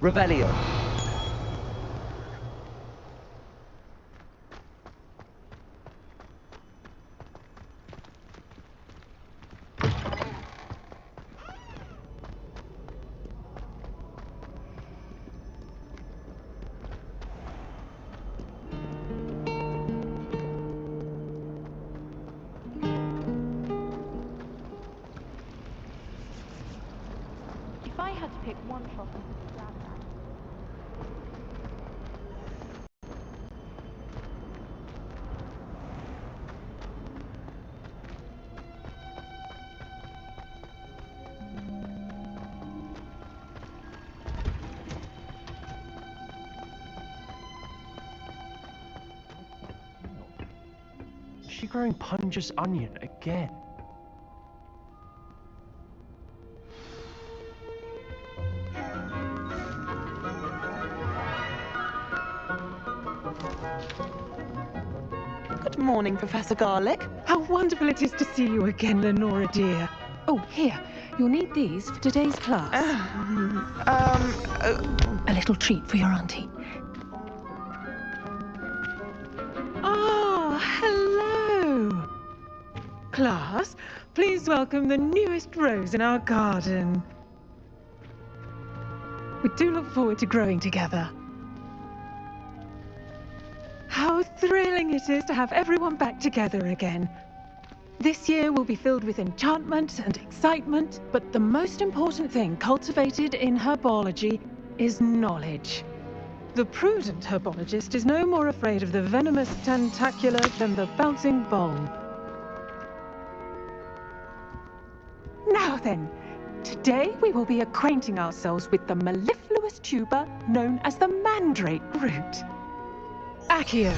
Revelio. If I had to pick one shot and grab that. Is she growing Punja's onion again? Good morning, Professor Garlick. How wonderful it is to see you again, Lenora dear. Oh, here. You'll need these for today's class. A little treat for your auntie. Ah, hello. Class, please welcome the newest rose in our garden. We do look forward to growing together. How thrilling it is to have everyone back together again. This year will be filled with enchantment and excitement, but the most important thing cultivated in herbology is knowledge. The prudent herbologist is no more afraid of the venomous tentacula than the bouncing ball. Now then, today we will be acquainting ourselves with the mellifluous tuber known as the mandrake root. Accio.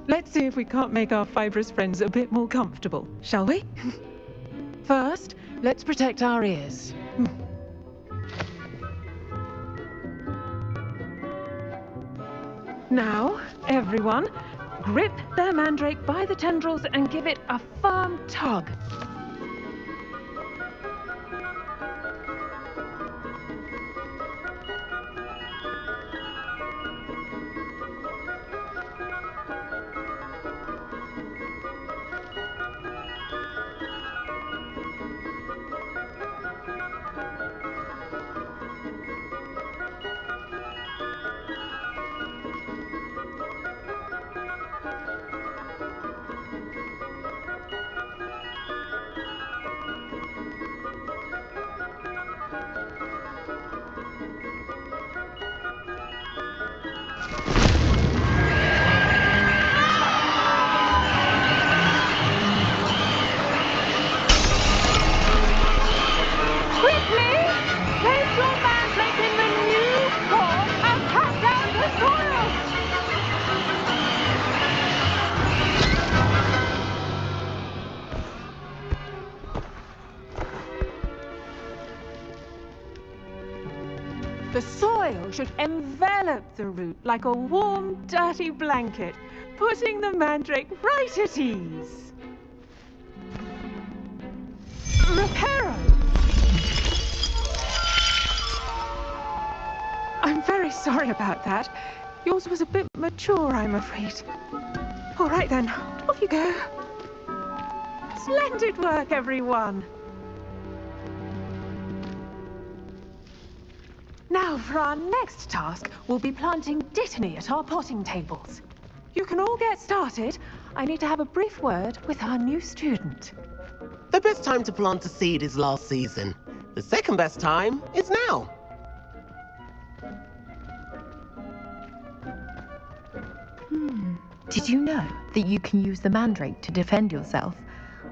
Let's see if we can't make our fibrous friends a bit more comfortable, shall we? First, let's protect our ears. Now, everyone, grip their mandrake by the tendrils and give it a firm tug. The soil should envelop the root like a warm, dirty blanket, putting the mandrake right at ease. Reparo! I'm very sorry about that. Yours was a bit mature, I'm afraid. All right then, off you go. Splendid work, everyone. Now, for our next task, we'll be planting dittany at our potting tables. You can all get started. I need to have a brief word with our new student. The best time to plant a seed is last season. The second best time is now. Did you know that you can use the mandrake to defend yourself?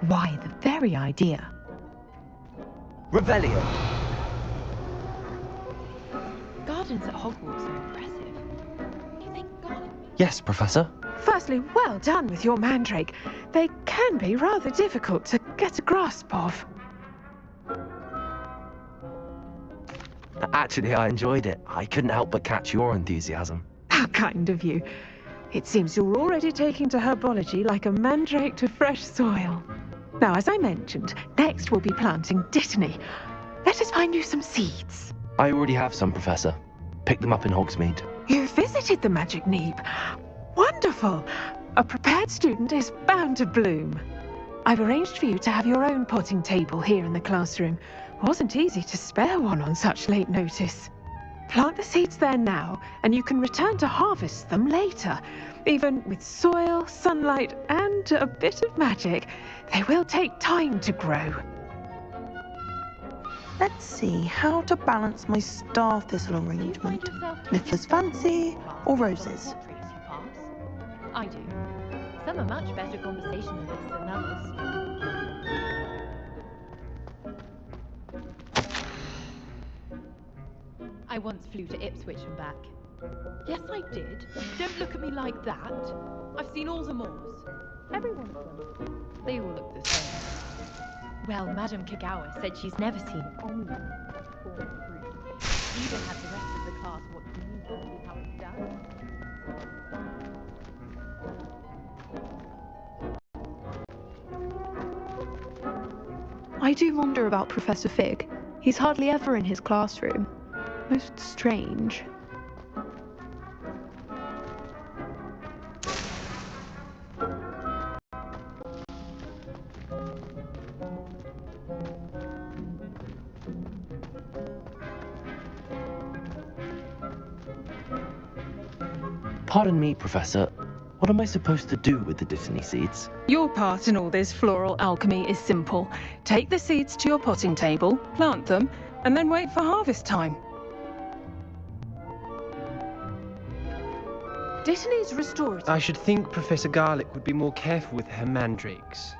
Why, the very idea. Revelio. Gardens at Hogwarts are impressive. Do you think garden... Yes, Professor. Firstly, well done with your mandrake. They can be rather difficult to get a grasp of. Actually, I enjoyed it. I couldn't help but catch your enthusiasm. How kind of you. It seems you're already taking to herbology like a mandrake to fresh soil. Now, as I mentioned, next we'll be planting dittany. Let us find you some seeds. I already have some, Professor. Picked them up in Hogsmeade. You visited the Magic Neep. Wonderful. A prepared student is bound to bloom. I've arranged for you to have your own potting table here in the classroom. Wasn't easy to spare one on such late notice. Plant the seeds there now, and you can return to harvest them later. Even with soil, sunlight, and a bit of magic, they will take time to grow. Let's see how to balance my star thistle arrangement. Niffler's fancy or roses? I do. Some are much better conversationalists than others. I once flew to Ipswich and back. Yes, I did. Don't look at me like that. I've seen all the moors. Every one of them. They all look the same. Well, Madame Kagawa said she's never seen anyone except for the fruit. She even had the rest of the class watch me to see how it's done. I do wonder about Professor Fig. He's hardly ever in his classroom. Most strange. Pardon me, Professor. What am I supposed to do with the Dittany seeds? Your part in all this floral alchemy is simple. Take the seeds to your potting table, plant them, and then wait for harvest time. Dittany's restorative. I should think Professor Garlick would be more careful with her mandrakes.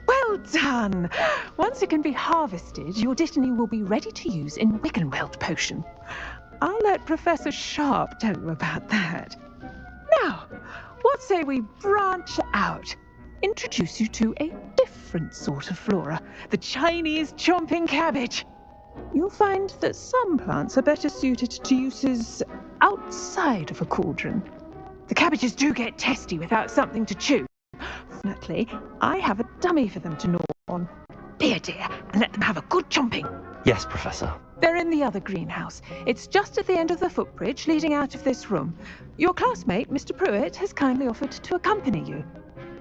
Well done! Once it can be harvested, your Dittany will be ready to use in Wiggenweld potion. I'll let Professor Sharp tell you about that. Now, what say we branch out? Introduce you to a different sort of flora, the Chinese chomping cabbage. You'll find that some plants are better suited to uses outside of a cauldron. The cabbages do get testy without something to chew. Fortunately, I have a dummy for them to gnaw on. Be a dear and let them have a good chomping. Yes, Professor. They're in the other greenhouse. It's just at the end of the footbridge leading out of this room. Your classmate, Mr. Pruitt, has kindly offered to accompany you.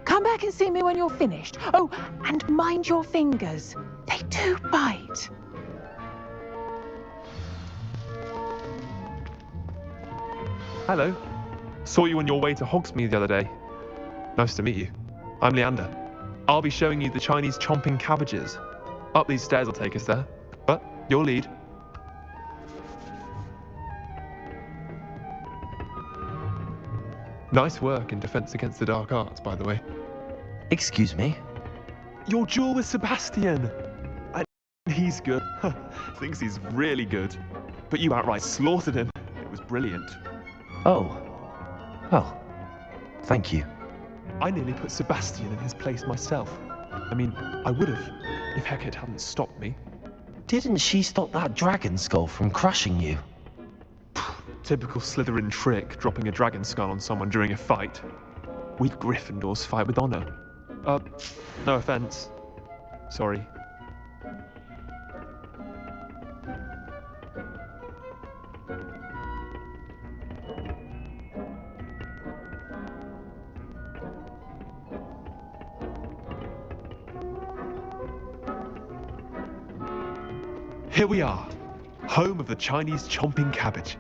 Come back and see me when you're finished. Oh, and mind your fingers. They do bite. Hello. Saw you on your way to Hogsmeade the other day. Nice to meet you. I'm Leander. I'll be showing you the Chinese chomping cabbages. Up these stairs will take us there, but your lead. Nice work in Defense Against the Dark Arts, by the way. Excuse me? Your duel with Sebastian! And he's good. Thinks he's really good. But you outright slaughtered him. It was brilliant. Oh. Well, thank you. I nearly put Sebastian in his place myself. I mean, I would have, if Hecate hadn't stopped me. Didn't she stop that dragon skull from crushing you? Typical Slytherin trick, dropping a dragon skull on someone during a fight. We Gryffindors fight with honor. No offense. Sorry. Here we are, home of the Chinese chomping cabbage.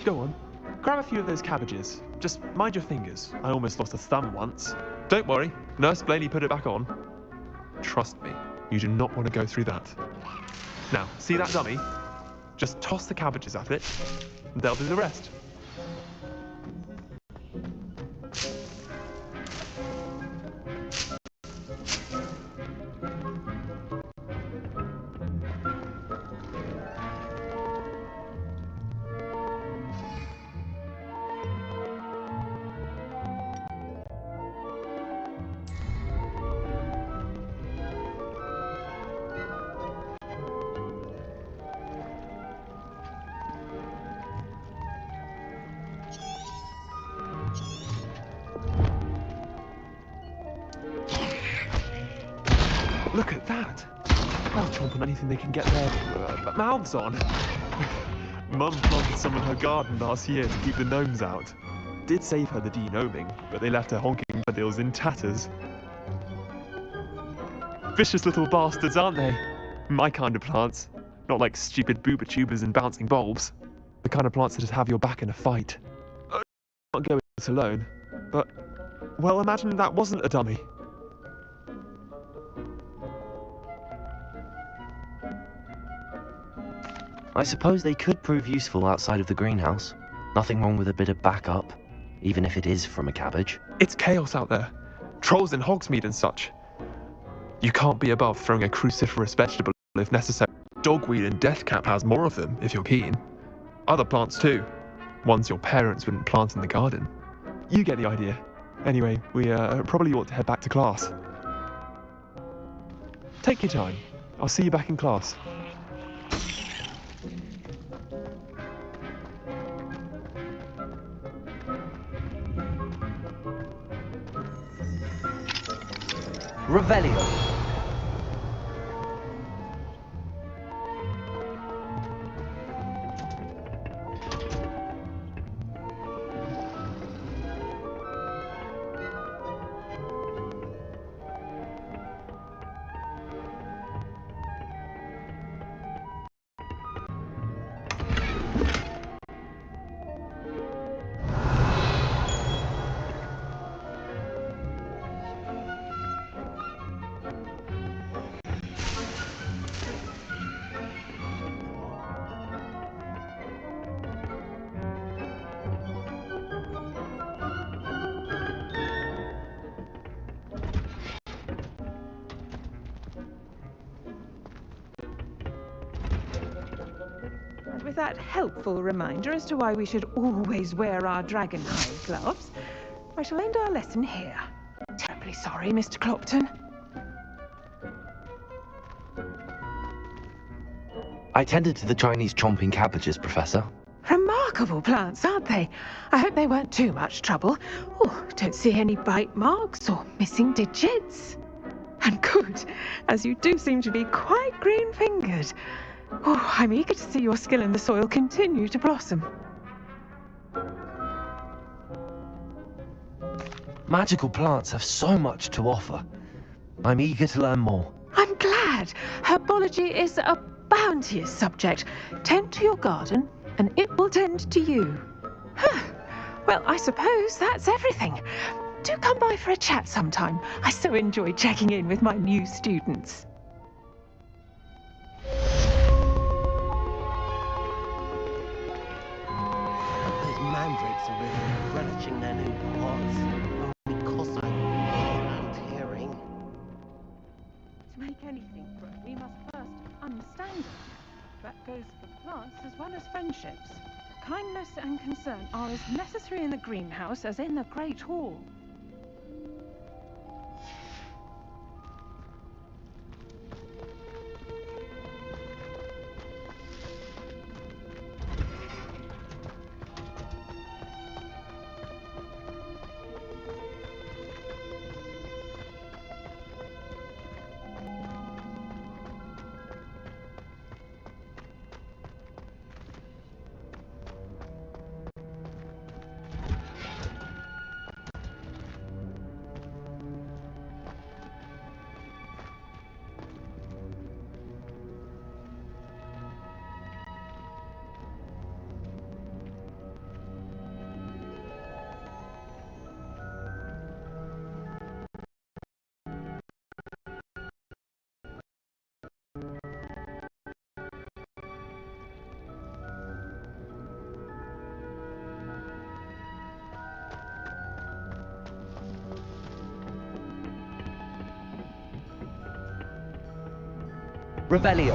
Go on. Grab a few of those cabbages. Just mind your fingers. I almost lost a thumb once. Don't worry. Nurse Blaney put it back on. Trust me, you do not want to go through that. Now, see that dummy? Just toss the cabbages at it, and they'll do the rest. Look at that! They'll chomp on anything they can get their mouths on. Mum planted some in her garden last year to keep the gnomes out. Did save her the de-gnoming, but they left her honking daffodils in tatters. Vicious little bastards, aren't they? My kind of plants. Not like stupid booba tubers and bouncing bulbs. The kind of plants that just have your back in a fight. I can't go it alone, but, well, imagine that wasn't a dummy. I suppose they could prove useful outside of the greenhouse. Nothing wrong with a bit of backup, even if it is from a cabbage. It's chaos out there. Trolls in Hogsmeade and such. You can't be above throwing a cruciferous vegetable if necessary. Dogweed and deathcap has more of them, if you're keen. Other plants too. Ones your parents wouldn't plant in the garden. You get the idea. Anyway, we probably ought to head back to class. Take your time. I'll see you back in class. Revelio. With that helpful reminder as to why we should always wear our dragonhide gloves, I shall end our lesson here. Terribly sorry, Mr. Clopton. I tended to the Chinese chomping cabbages, Professor. Remarkable plants, aren't they? I hope they weren't too much trouble. Oh, don't see any bite marks or missing digits. And good, as you do seem to be quite green-fingered. Oh, I'm eager to see your skill in the soil continue to blossom. Magical plants have so much to offer. I'm eager to learn more. I'm glad. Herbology is a bounteous subject. Tend to your garden, and it will tend to you. Well, I suppose that's everything. Do come by for a chat sometime. I so enjoy checking in with my new students. Those mandrakes are really relishing their new pots. Only cost I'm hearing. To make anything grow, we must first understand it. That goes for plants as well as friendships. Kindness and concern are as necessary in the greenhouse as in the Great Hall. Rebellion.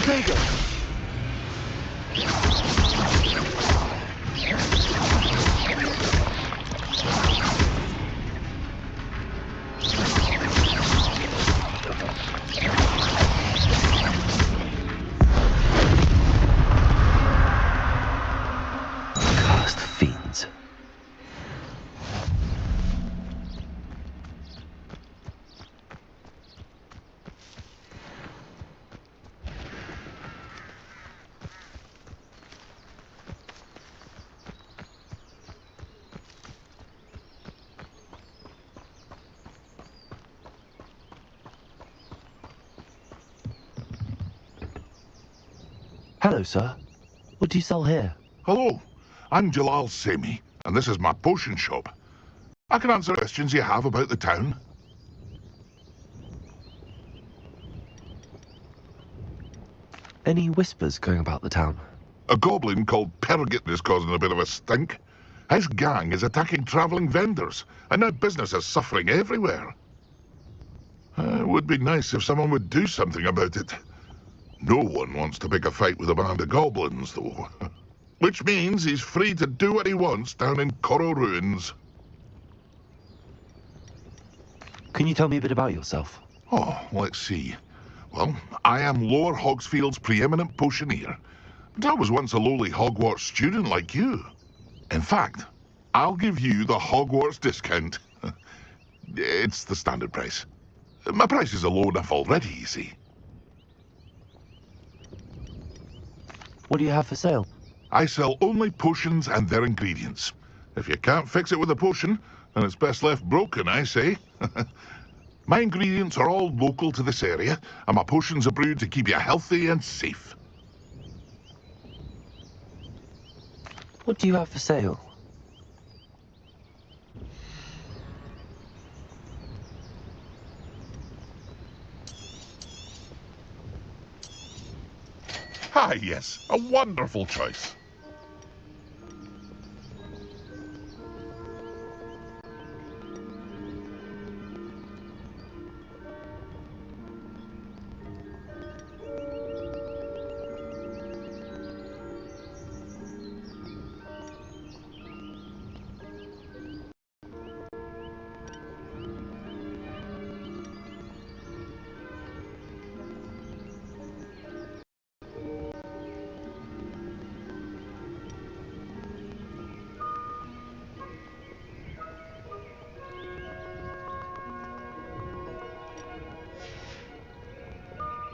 Potato! Cursed fiends. Hello, sir. What do you sell here? Hello, I'm Jalal Semi, and this is my potion shop. I can answer questions you have about the town. Any whispers going about the town? A goblin called Pergit is causing a bit of a stink. His gang is attacking travelling vendors, and now business is suffering everywhere. It would be nice if someone would do something about it. No one wants to pick a fight with a band of goblins, though. Which means he's free to do what he wants down in Coral Ruins. Can you tell me a bit about yourself? Oh, let's see. Well, I am Lower Hogsfield's preeminent potioneer, but I was once a lowly Hogwarts student like you. In fact, I'll give you the Hogwarts discount. It's the standard price. My prices are low enough already, you see. What do you have for sale? I sell only potions and their ingredients. If you can't fix it with a potion, then it's best left broken, I say. My ingredients are all local to this area, and my potions are brewed to keep you healthy and safe. What do you have for sale? Ah, yes, a wonderful choice.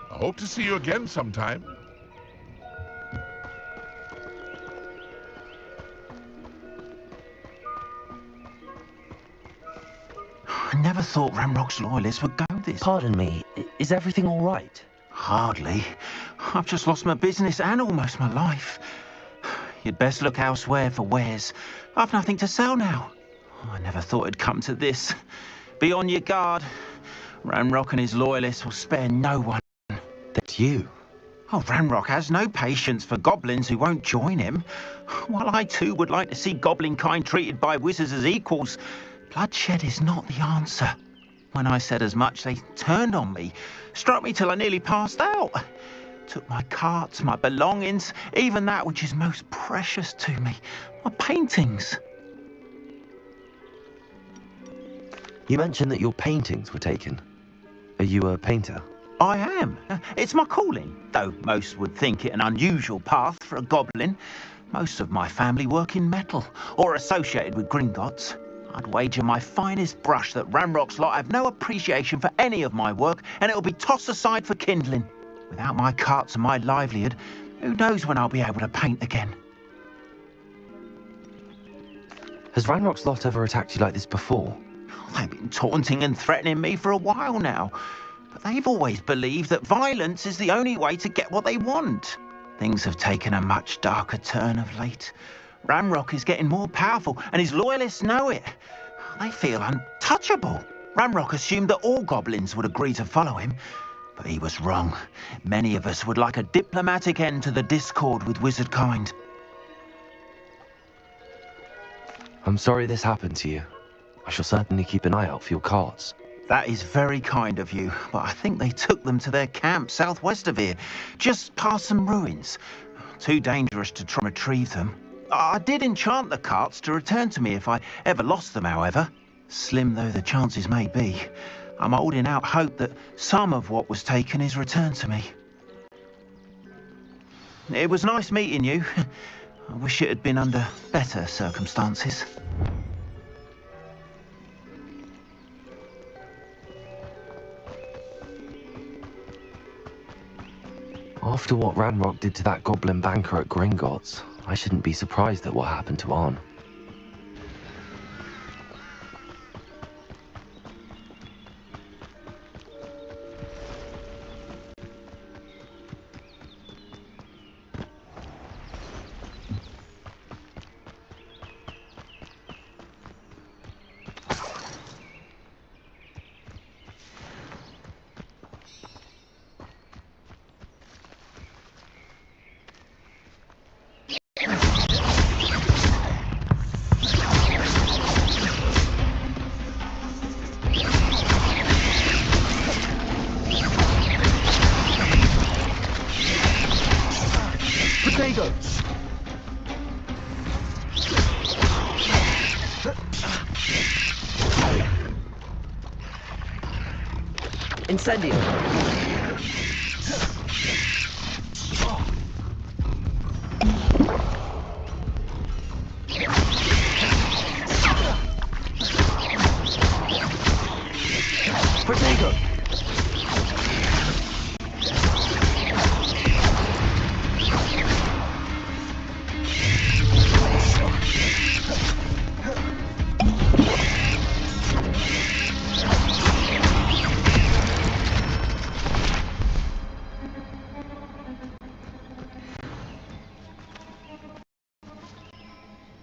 I hope to see you again sometime. I never thought Ramrock's loyalists would go this. Pardon me, is everything all right? Hardly. I've just lost my business and almost my life. You'd best look elsewhere for wares. I've nothing to sell now. I never thought it'd come to this. Be on your guard. Ramrock and his loyalists will spare no one. That's you. Oh, Ramrock has no patience for goblins who won't join him. While I too would like to see goblin kind treated by wizards as equals, bloodshed is not the answer. When I said as much, they turned on me, struck me till I nearly passed out. Took my carts, my belongings, even that which is most precious to me, my paintings. You mentioned that your paintings were taken. Are you a painter? I am. It's my calling, though most would think it an unusual path for a goblin. Most of my family work in metal, or associated with Gringotts. I'd wager my finest brush that Ramrock's lot have no appreciation for any of my work, and it'll be tossed aside for kindling. Without my carts and my livelihood, who knows when I'll be able to paint again? Has Ramrock's lot ever attacked you like this before? They've been taunting and threatening me for a while now. But they've always believed that violence is the only way to get what they want. Things have taken a much darker turn of late. Ramrock is getting more powerful, and his loyalists know it. They feel untouchable. Ramrock assumed that all goblins would agree to follow him, but he was wrong. Many of us would like a diplomatic end to the discord with wizard kind. I'm sorry this happened to you. I shall certainly keep an eye out for your carts. That is very kind of you, but I think they took them to their camp southwest of here, just past some ruins. Too dangerous to try and retrieve them. I did enchant the carts to return to me if I ever lost them, however. Slim though the chances may be, I'm holding out hope that some of what was taken is returned to me. It was nice meeting you. I wish it had been under better circumstances. After what Ranrock did to that goblin banker at Gringotts, I shouldn't be surprised at what happened to Arn. Incendio! Protego!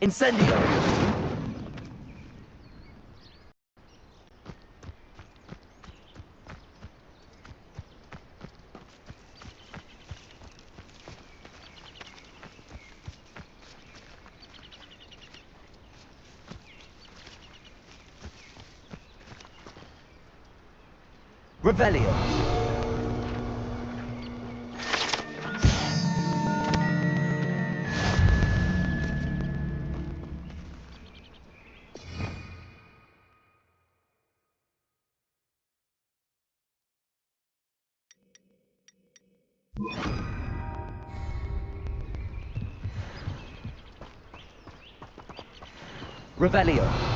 Incendio! Revelio! Revelio!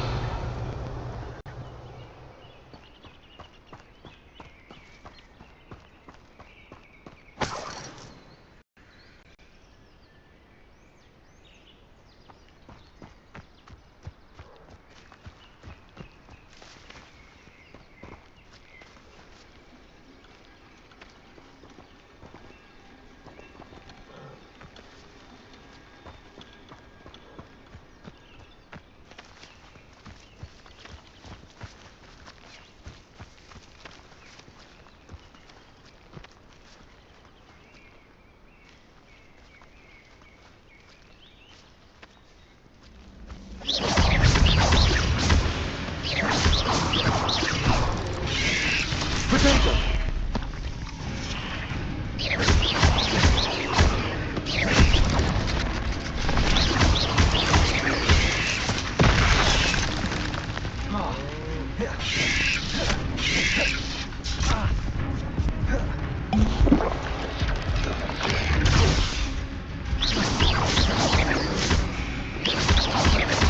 Protego!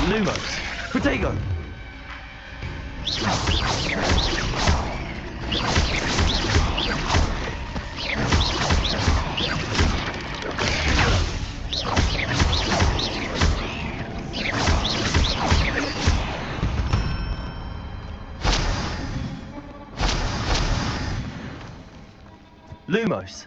Lumos! Protego! Lumos!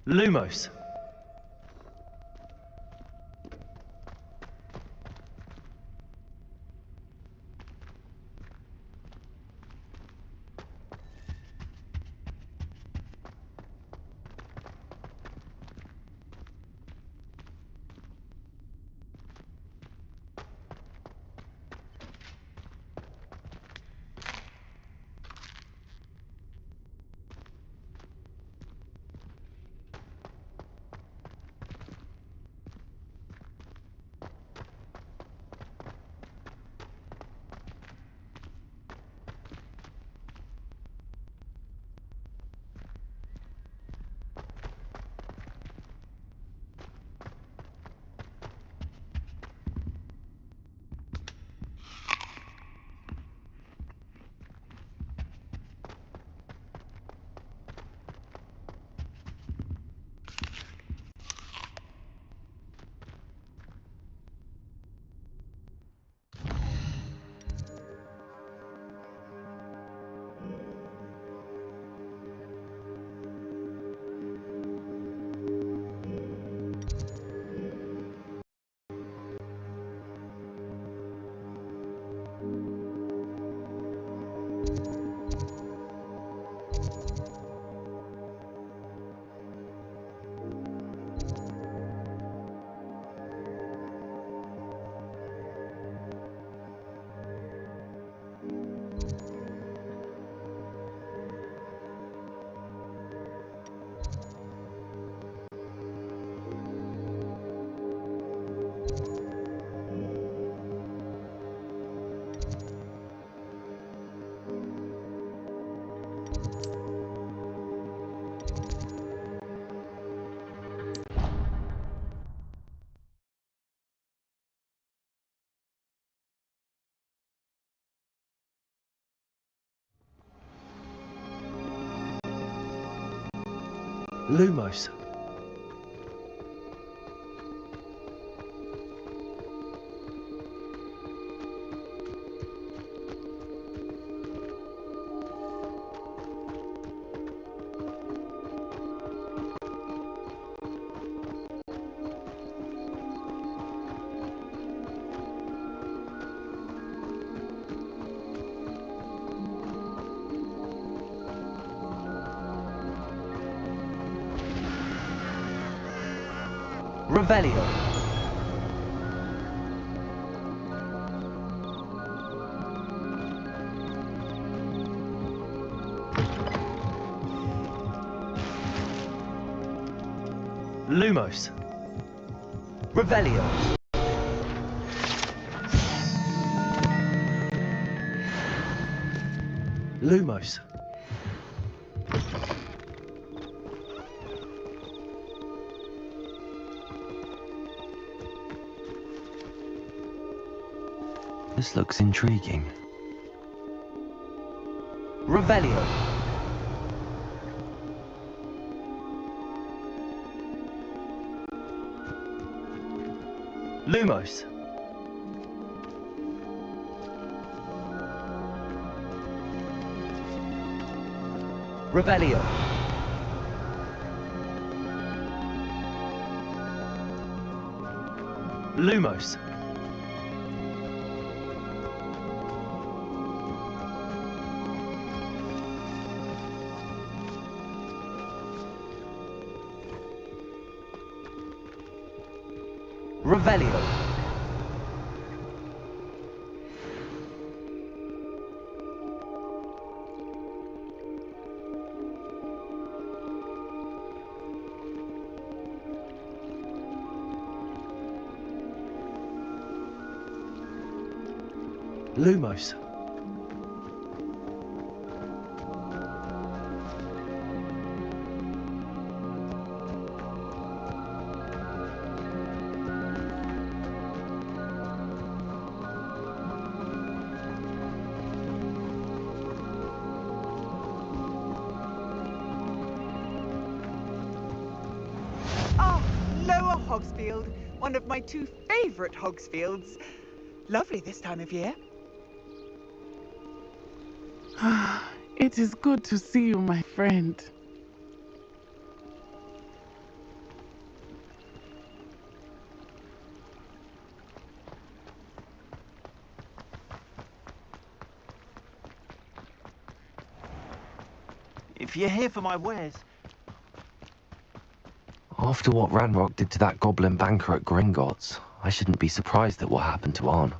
Lumos. Lumos. Revelio. Lumos. Revelio. Lumos. This looks intriguing. Revelio. Lumos. Revelio. Lumos. Revelio. Lumos. Lower Hogsfield, one of my two favourite Hogsfields. Lovely this time of year. It is good to see you, my friend. if you're here for my wares. After what Ranrock did to that goblin banker at Gringotts, I shouldn't be surprised at what happened to Arn.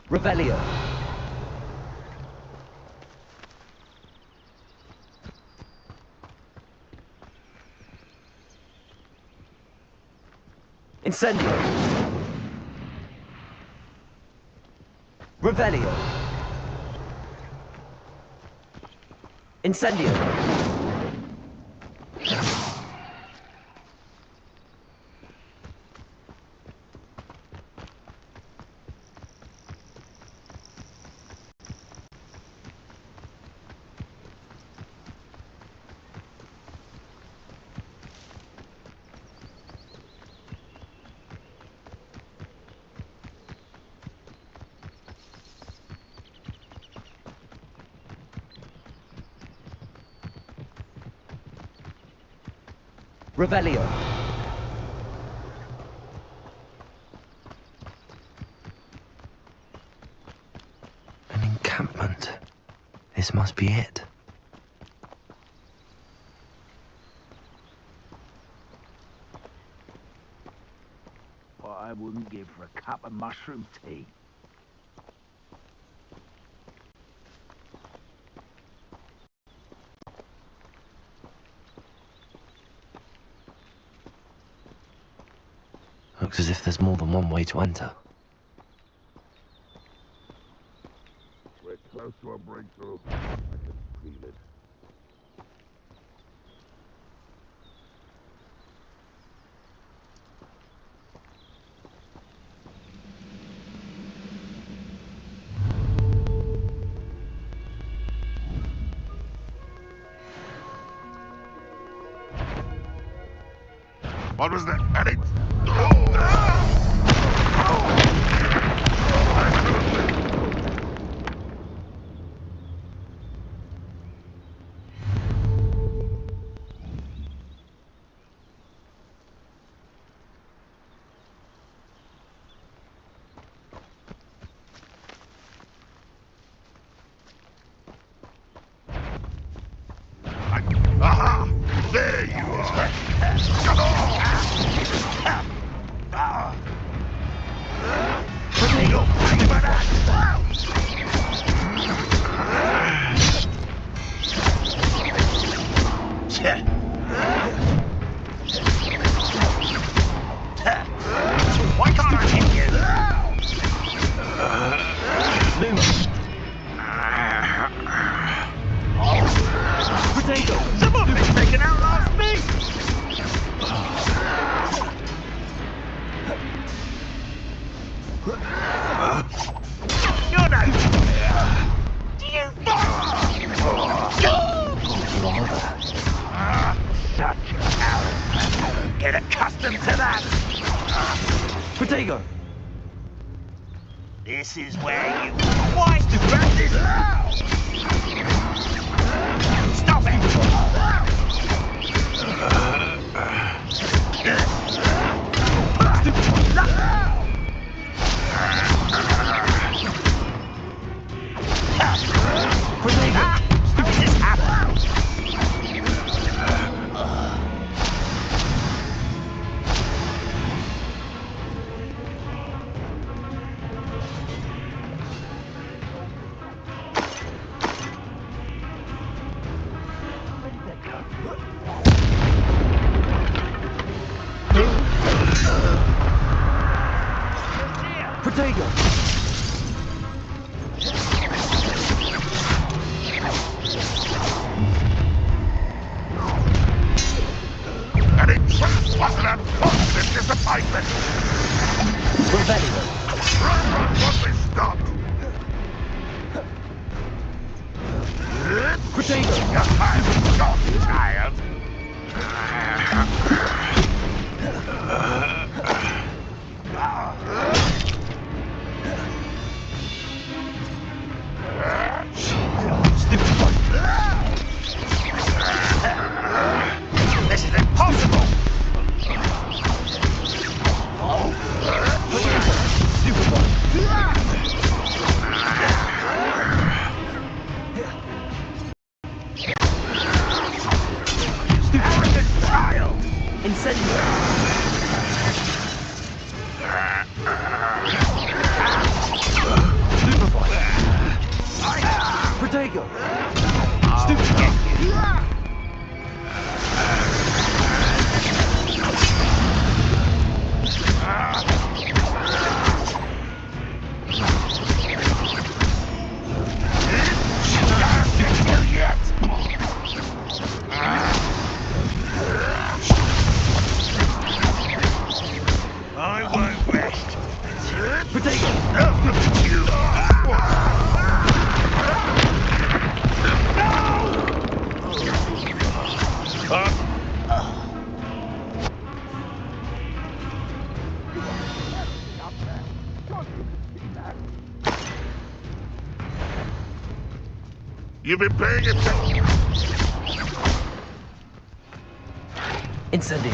Revelio. Incendio. Revelio. Incendio. Revelio. An encampment. This must be it. What I wouldn't give for a cup of mushroom tea. Looks as if there's more than one way to enter. We're close to a breakthrough. I can feel it. What was that? Eddie? Aha! There you are! Come on! Why can't I hit you? Potato. Someone been taken out last me! You're no... Do you... Such a coward. Get accustomed to that. Potato. This is where you... Why to grab this? Stop it! Is this happening? Potato. And it was an unfortunate disappointment! Revelio. Run, once we stopped! Potato! I'm not tired. Stupid one! This is impossible! Stupid one! Arrogant child! Incendio! Stupid one! Protego! Stupid one! I won't rest. Potato! You've been paying attention. Incendio!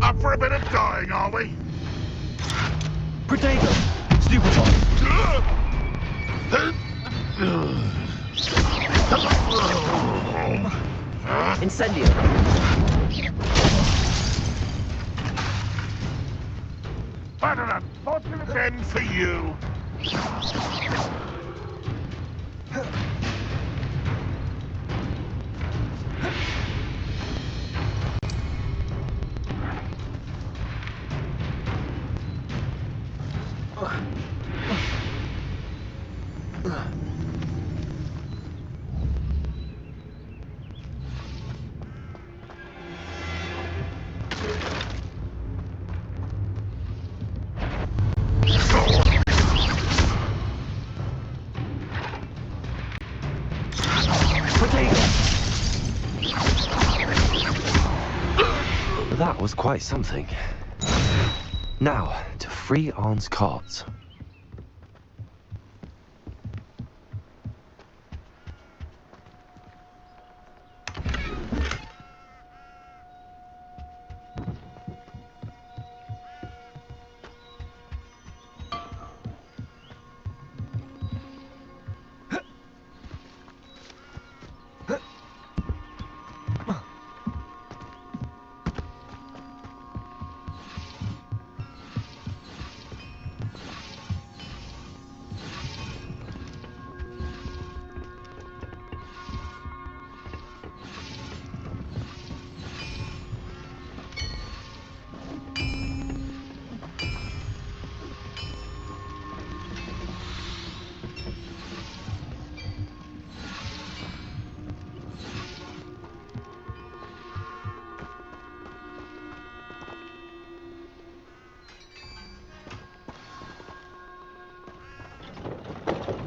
Up for a bit of dying, are we? Protego! Stupid one! Incendio! What an unfortunate end for you. That was quite something. Now, to free Arn's carts.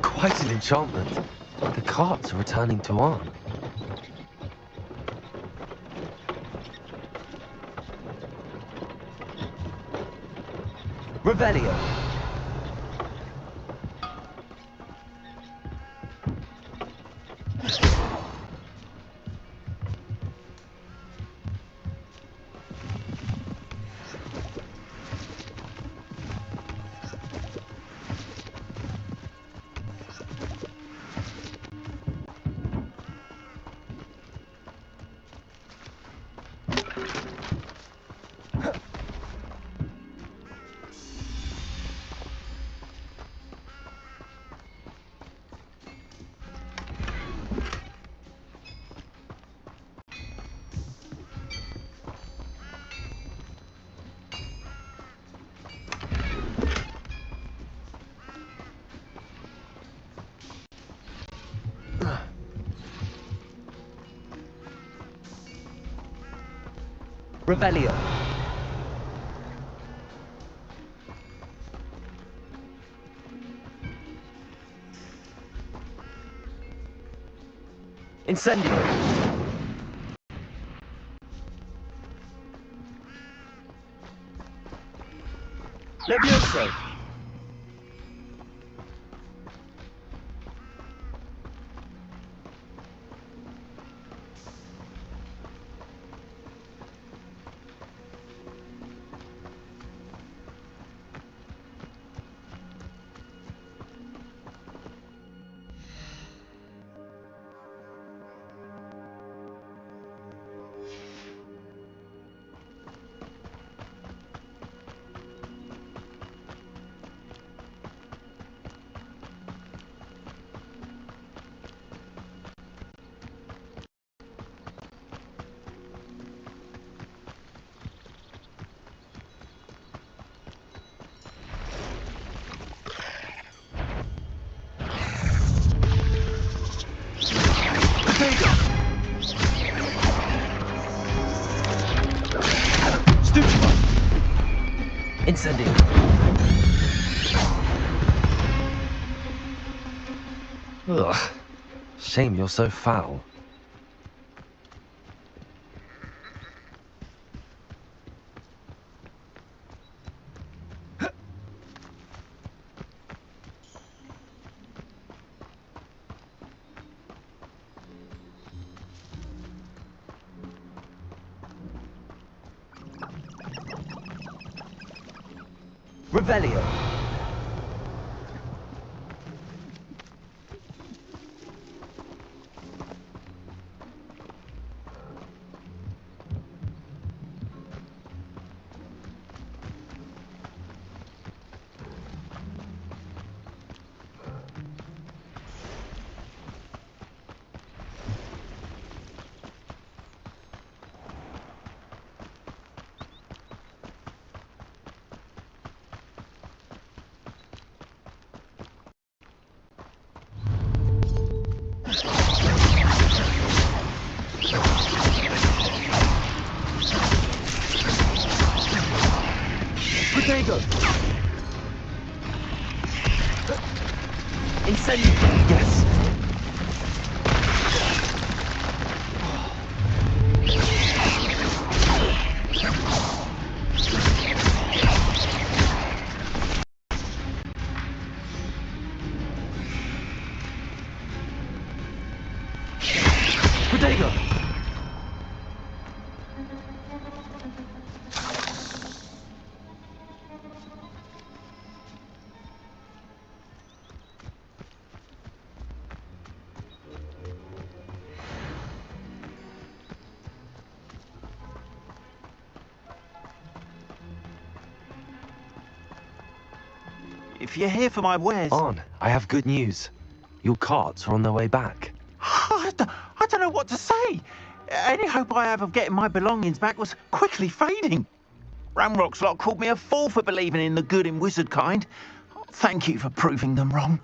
Quite an enchantment. The carts are returning to Arn. Revelio! Revelio. Incendio. Levioso. Incendio. Ugh. Shame you're so foul. Revelio. Protego. Incendio. Yes. Protego. If you're here for my wares... On, I have good news. Your carts are on their way back. I don't know what to say. Any hope I have of getting my belongings back was quickly fading. Ramrock's lot called me a fool for believing in the good in wizard kind. Thank you for proving them wrong.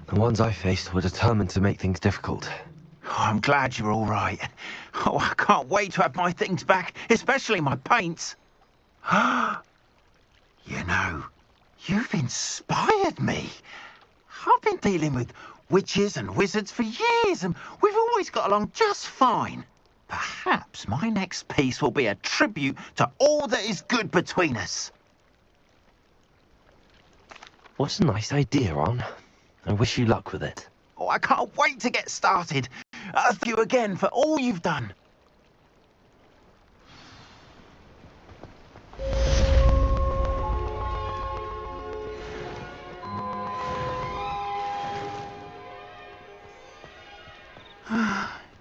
The ones I faced were determined to make things difficult. Oh, I'm glad you're all right. Oh, I can't wait to have my things back, especially my paints. You know, You've inspired me. I've been dealing with witches and wizards for years, and we've always got along just fine. Perhaps my next piece will be a tribute to all that is good between us. What's a nice idea, Ron? I wish you luck with it. Oh, I can't wait to get started. Thank you again for all you've done.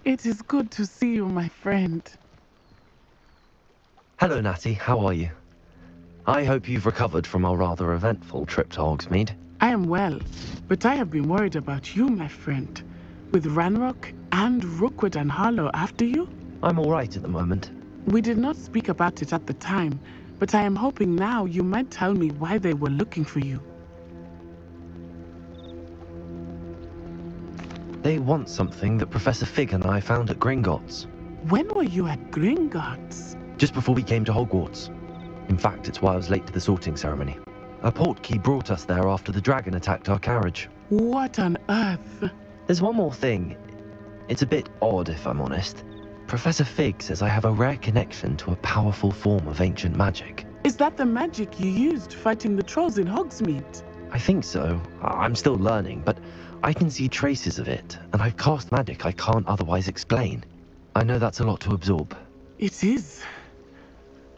It is good to see you, my friend. Hello, Natty. How are you? I hope you've recovered from our rather eventful trip to Hogsmeade. I am well, but I have been worried about you, my friend. With Ranrock and Rookwood and Harlow after you? I'm all right at the moment. We did not speak about it at the time, but I am hoping now you might tell me why they were looking for you. They want something that Professor Fig and I found at Gringotts. When were you at Gringotts? Just before we came to Hogwarts. In fact, it's why I was late to the sorting ceremony. A portkey brought us there after the dragon attacked our carriage. What on earth? There's one more thing. It's a bit odd, if I'm honest. Professor Fig says I have a rare connection to a powerful form of ancient magic. Is that the magic you used fighting the trolls in Hogsmeade? I think so. I'm still learning, but I can see traces of it, and I've cast magic I can't otherwise explain. I know that's a lot to absorb. It is.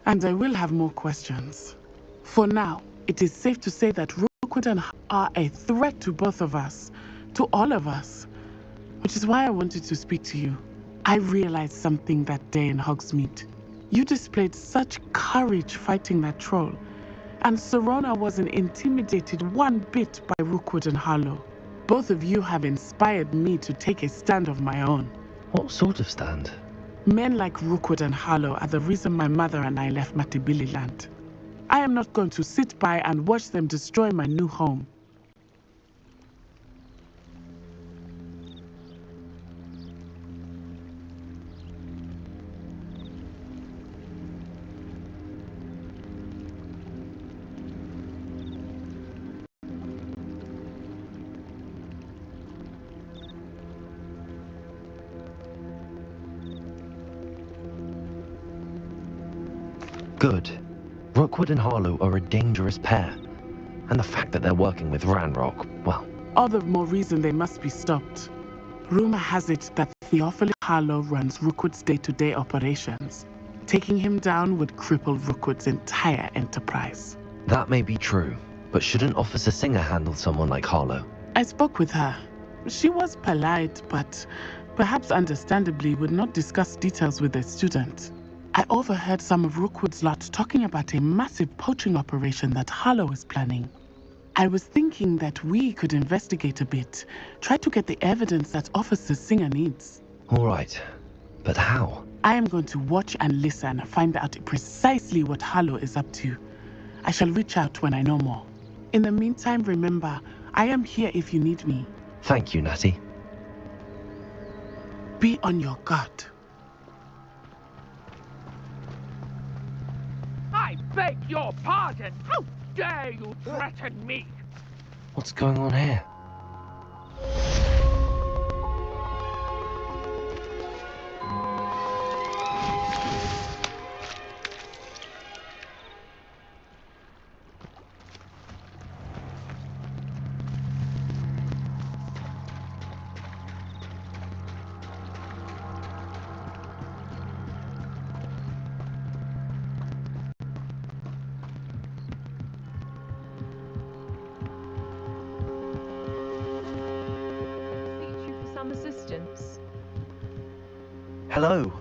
And I will have more questions. For now, it is safe to say that Rookwood and are a threat to both of us, to all of us, which is why I wanted to speak to you. I realized something that day in Hogsmeade. You displayed such courage fighting that troll, and Serona wasn't intimidated one bit by Rookwood and Harlow. Both of you have inspired me to take a stand of my own. What sort of stand? Men like Rookwood and Harlow are the reason my mother and I left Matibili land. I am not going to sit by and watch them destroy my new home. Good. Rookwood and Harlow are a dangerous pair. And the fact that they're working with Ranrock, well... All the more reason they must be stopped. Rumor has it that Theophilus Harlow runs Rookwood's day-to-day operations. Taking him down would cripple Rookwood's entire enterprise. That may be true, but shouldn't Officer Singer handle someone like Harlow? I spoke with her. She was polite, but perhaps understandably would not discuss details with a student. I overheard some of Rookwood's lot talking about a massive poaching operation that Harlow is planning. I was thinking that we could investigate a bit, try to get the evidence that Officer Singer needs. All right, but how? I am going to watch and listen, find out precisely what Harlow is up to. I shall reach out when I know more. In the meantime, remember, I am here if you need me. Thank you, Natty. Be on your guard. I beg your pardon! How dare you threaten me? What's going on here? Assistance. Hello,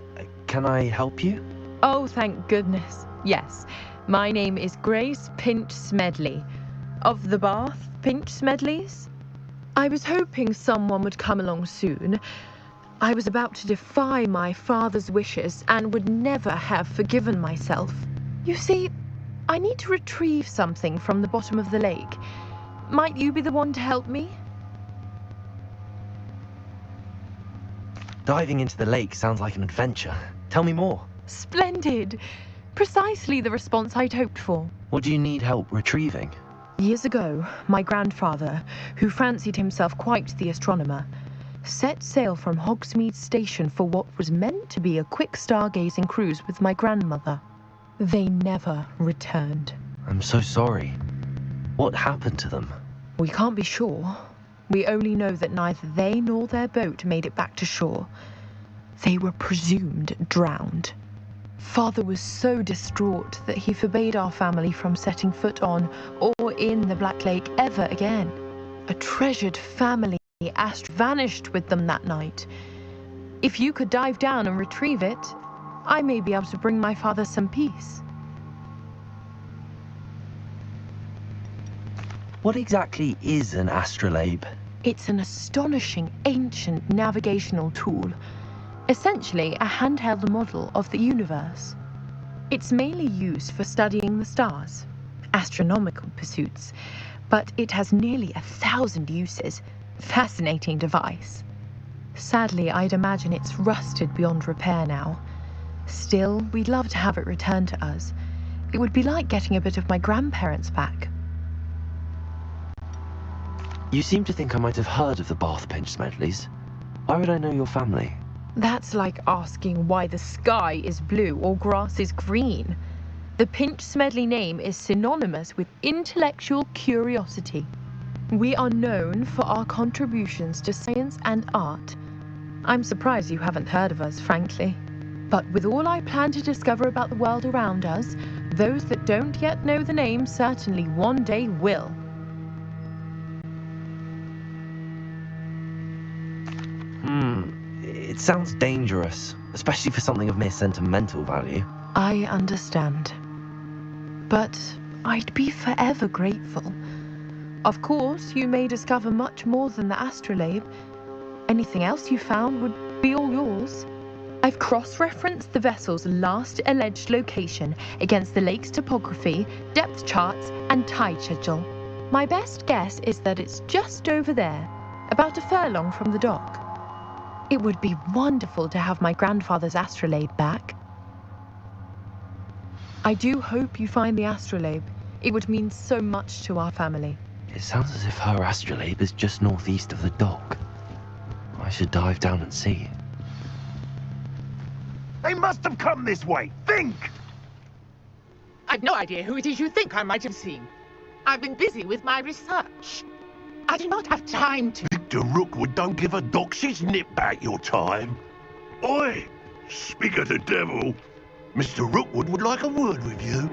can I help you? Oh, thank goodness. Yes, my name is Grace Pinch Smedley, of the Bath Pinch Smedleys. I was hoping someone would come along soon. I was about to defy my father's wishes and would never have forgiven myself. You see, I need to retrieve something from the bottom of the lake. Might you be the one to help me? Diving into the lake sounds like an adventure. Tell me more. Splendid! Precisely the response I'd hoped for. What do you need help retrieving? Years ago, my grandfather, who fancied himself quite the astronomer, set sail from Hogsmeade Station for what was meant to be a quick stargazing cruise with my grandmother. They never returned. I'm so sorry. What happened to them? We can't be sure. We only know that neither they nor their boat made it back to shore. They were presumed drowned. Father was so distraught that he forbade our family from setting foot on or in the Black Lake ever again. A treasured family vanished with them that night. If you could dive down and retrieve it, I may be able to bring my father some peace. What exactly is an astrolabe? It's an astonishing ancient navigational tool. Essentially a handheld model of the universe. It's mainly used for studying the stars, astronomical pursuits, but it has nearly 1,000 uses. Fascinating device. Sadly, I'd imagine it's rusted beyond repair now. Still, we'd love to have it returned to us. It would be like getting a bit of my grandparents back. You seem to think I might have heard of the Bath-Pinch Smedleys. Why would I know your family? That's like asking why the sky is blue or grass is green. The Pinch Smedley name is synonymous with intellectual curiosity. We are known for our contributions to science and art. I'm surprised you haven't heard of us, frankly. But with all I plan to discover about the world around us, those that don't yet know the name certainly one day will. It sounds dangerous, especially for something of mere sentimental value. I understand. But I'd be forever grateful. Of course, you may discover much more than the astrolabe. Anything else you found would be all yours. I've cross-referenced the vessel's last alleged location against the lake's topography, depth charts, and tide schedule. My best guess is that it's just over there, about a furlong from the dock. It would be wonderful to have my grandfather's astrolabe back. I do hope you find the astrolabe. It would mean so much to our family. It sounds as if her astrolabe is just northeast of the dock. I should dive down and see. They must have come this way. Think! I've no idea who it is you think I might have seen. I've been busy with my research. I do not have time to... Victor Rookwood don't give a doxy's nip back your time. Oi! Speak of the devil. Mr. Rookwood would like a word with you.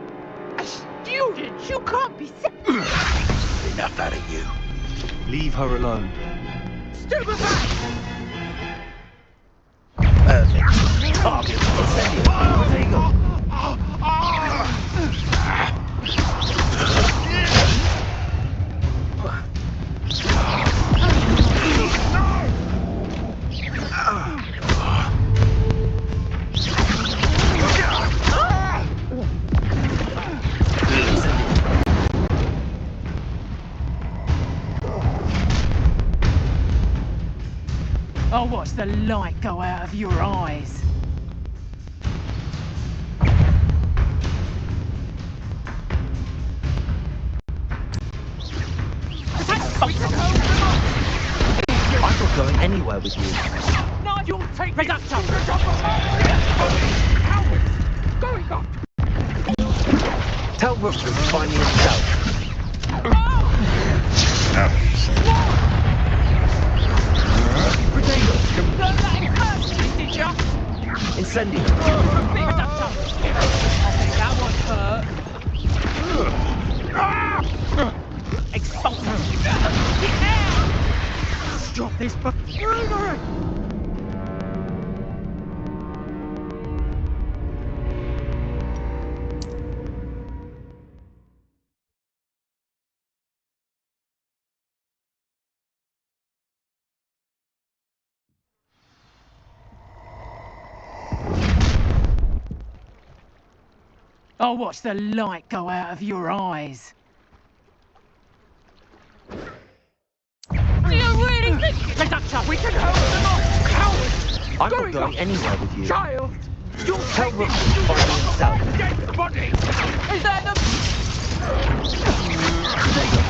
A student? You can't be... Enough out of you. Leave her alone. Stupid back! Perfect. Target. Incendio. There you go. I'll watch the light go out of your eyes. I'm not going anywhere with you. No, you'll take me. Cowards! Going up! Tell Rookwood to find me himself. Don't let him hurt me, did ya? Incendio. I think that one hurt. Expulsion. Stop this buffoonery! I'll watch the light go out of your eyes. Do you really think we can hold them off? Cowards! I'm not going anywhere with you. Child! You'll Tell Rookwood to find me himself. dead body! Is that the... There you go.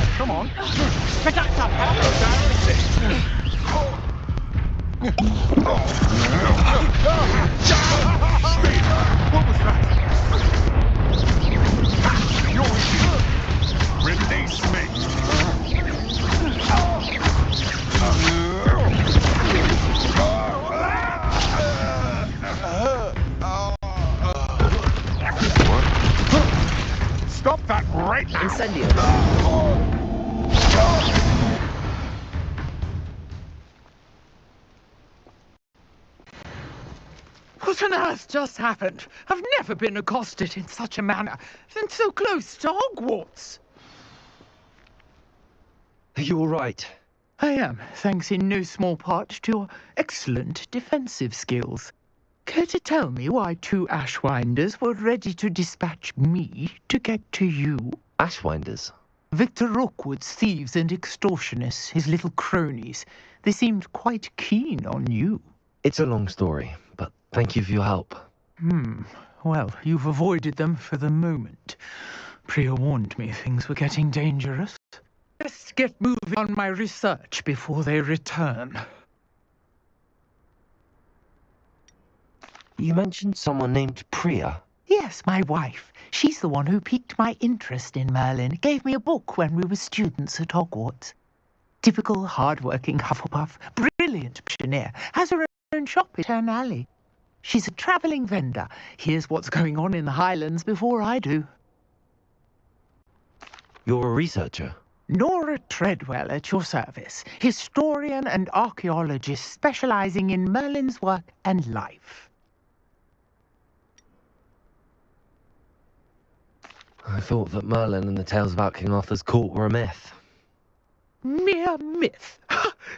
Stop that right now! Incendio. What on earth just happened? I've never been accosted in such a manner, and so close to Hogwarts. Are you all right? I am, thanks in no small part to your excellent defensive skills. Care to tell me why 2 Ashwinders were ready to dispatch me to get to you? Ashwinders? Victor Rookwood's thieves and extortionists, his little cronies. They seemed quite keen on you. It's a long story, but thank you for your help. Well, you've avoided them for the moment. Priya warned me things were getting dangerous. Let's get moving on my research before they return. You mentioned someone named Priya. Yes, my wife. She's the one who piqued my interest in Merlin. Gave me a book when we were students at Hogwarts. Typical hard-working Hufflepuff, brilliant engineer, has her own shop in Turn Alley. She's a travelling vendor. Hears what's going on in the Highlands before I do. You're a researcher? Nora Treadwell at your service. Historian and archaeologist specialising in Merlin's work and life. I thought that Merlin and the tales about King Arthur's court were a myth. Mere myth.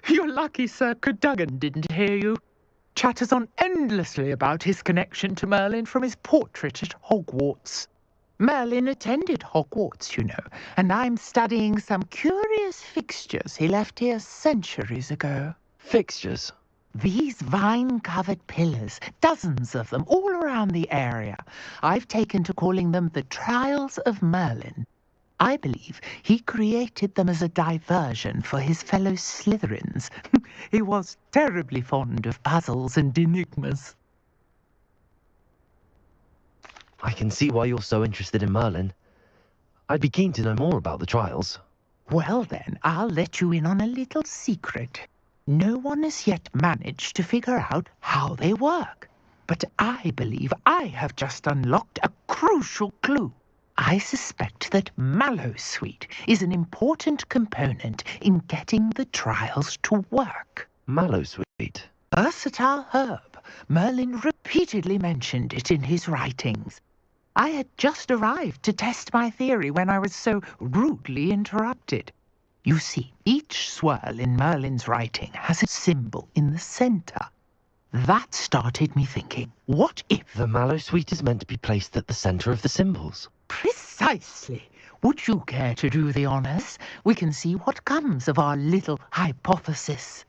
You're lucky Sir Cadogan didn't hear you. Chatters on endlessly about his connection to Merlin from his portrait at Hogwarts. Merlin attended Hogwarts, you know, and I'm studying some curious fixtures he left here centuries ago. Fixtures? These vine-covered pillars, dozens of them, all around the area. I've taken to calling them the Trials of Merlin. I believe he created them as a diversion for his fellow Slytherins. He was terribly fond of puzzles and enigmas. I can see why you're so interested in Merlin. I'd be keen to know more about the trials. Well then, I'll let you in on a little secret. No one has yet managed to figure out how they work. But I believe I have just unlocked a crucial clue. I suspect that Mallowsweet is an important component in getting the trials to work. Mallowsweet? Versatile herb. Merlin repeatedly mentioned it in his writings. I had just arrived to test my theory when I was so rudely interrupted. You see, each swirl in Merlin's writing has a symbol in the centre. That started me thinking, what if... The Mallowsweet is meant to be placed at the centre of the symbols. Precisely. Would you care to do the honours? We can see what comes of our little hypothesis.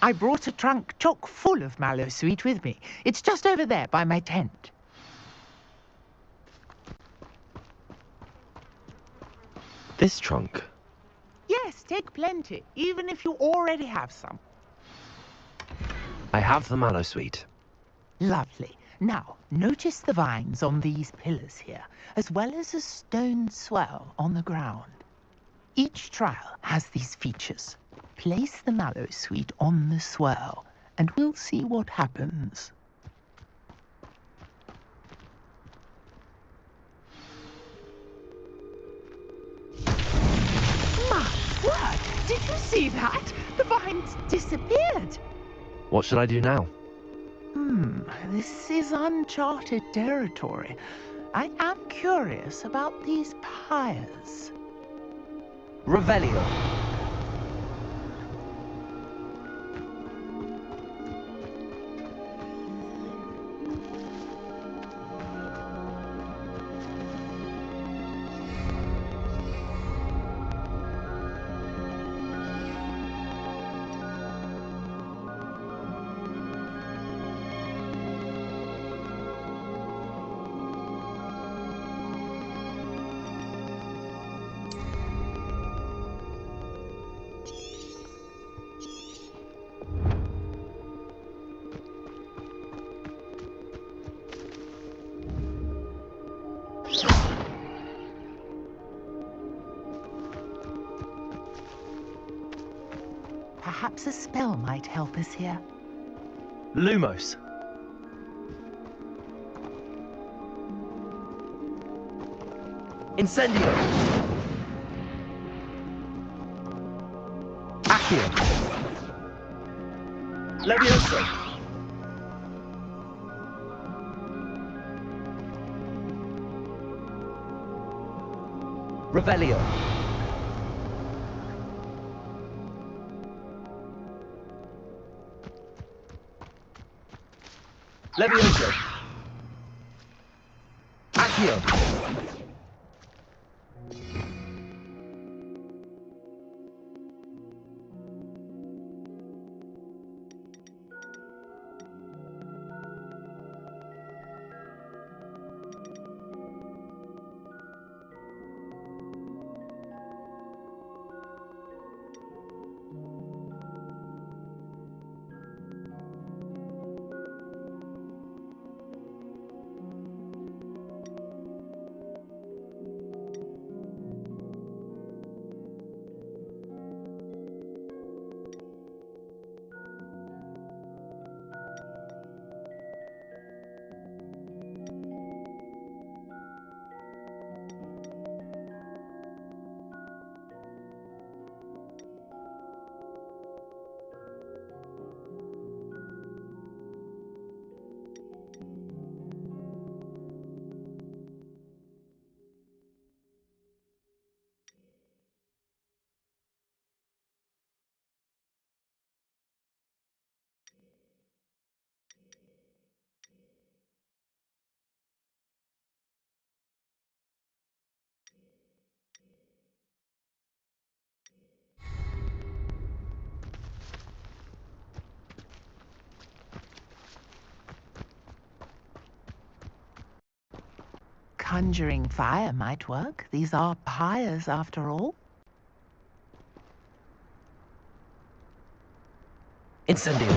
I brought a trunk chock full of Mallowsweet with me. It's just over there by my tent. This trunk? Yes, take plenty, even if you already have some. I have the Mallowsweet. Lovely. Now, notice the vines on these pillars here, as well as a stone swell on the ground. Each trial has these features. Place the Mallowsweet on the swirl, and we'll see what happens. My word! Did you see that? The vines disappeared! What should I do now? This is uncharted territory. I am curious about these pyres. Revelio. Perhaps a spell might help us here. Lumos. Incendio! Accio! Levioso! Revelio! Levioso! Accio! Conjuring fire might work. These are pyres, after all. Incendio!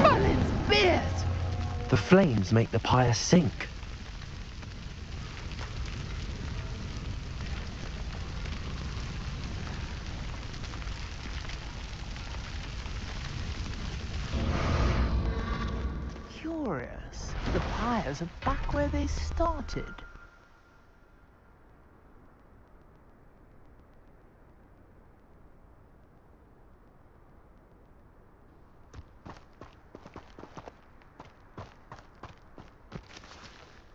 Merlin's beard! The flames make the pyre sink. Curious. The pyres are back where they started.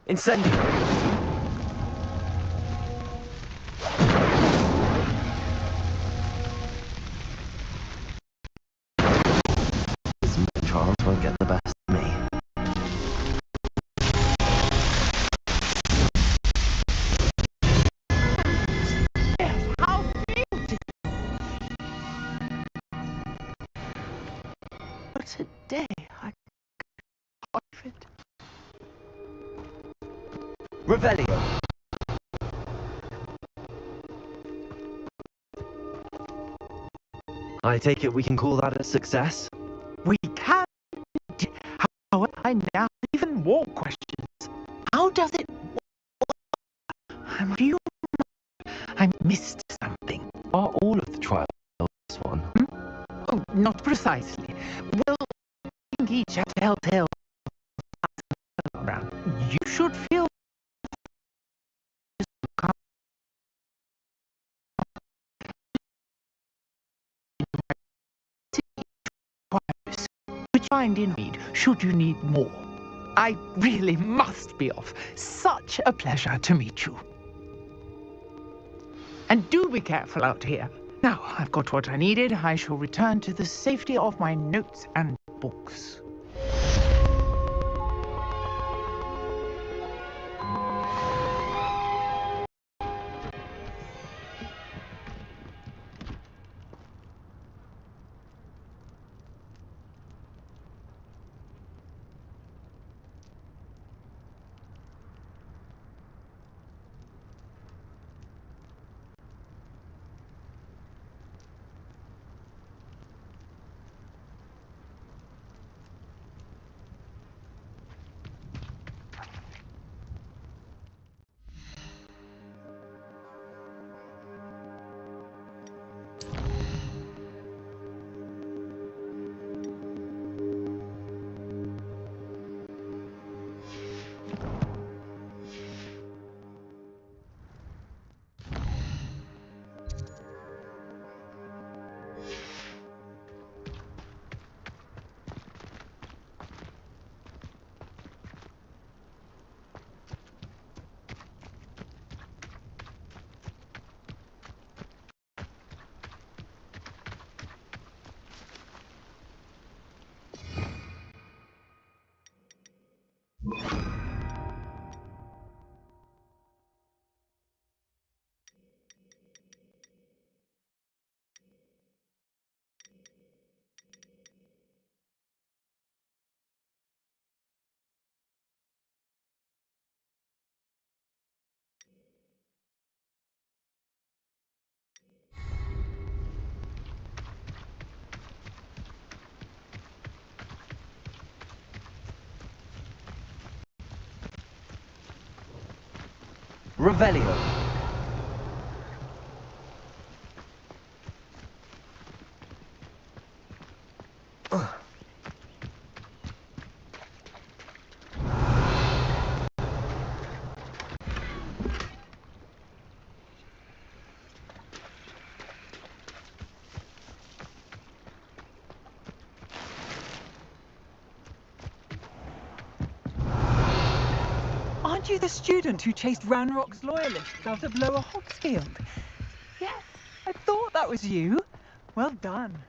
Incendio! This chance won't get the best of me. Yes, how beautiful! But today I can't it. Revelio! I take it we can call that a success? We can. However, I now have even more questions. How does it work? I'm real. I missed something. Are all of the trials this one? Oh, not precisely. Well, I think each has telltale around. You should feel which find in read should you need more. I really must be off. Such a pleasure to meet you. And do be careful out here. Now I've got what I needed. I shall return to the safety of my notes and books. Revelio. Aren't you the student who chased Ranrock's loyalists out of Lower Hogsfield? Yes, I thought that was you. Well done.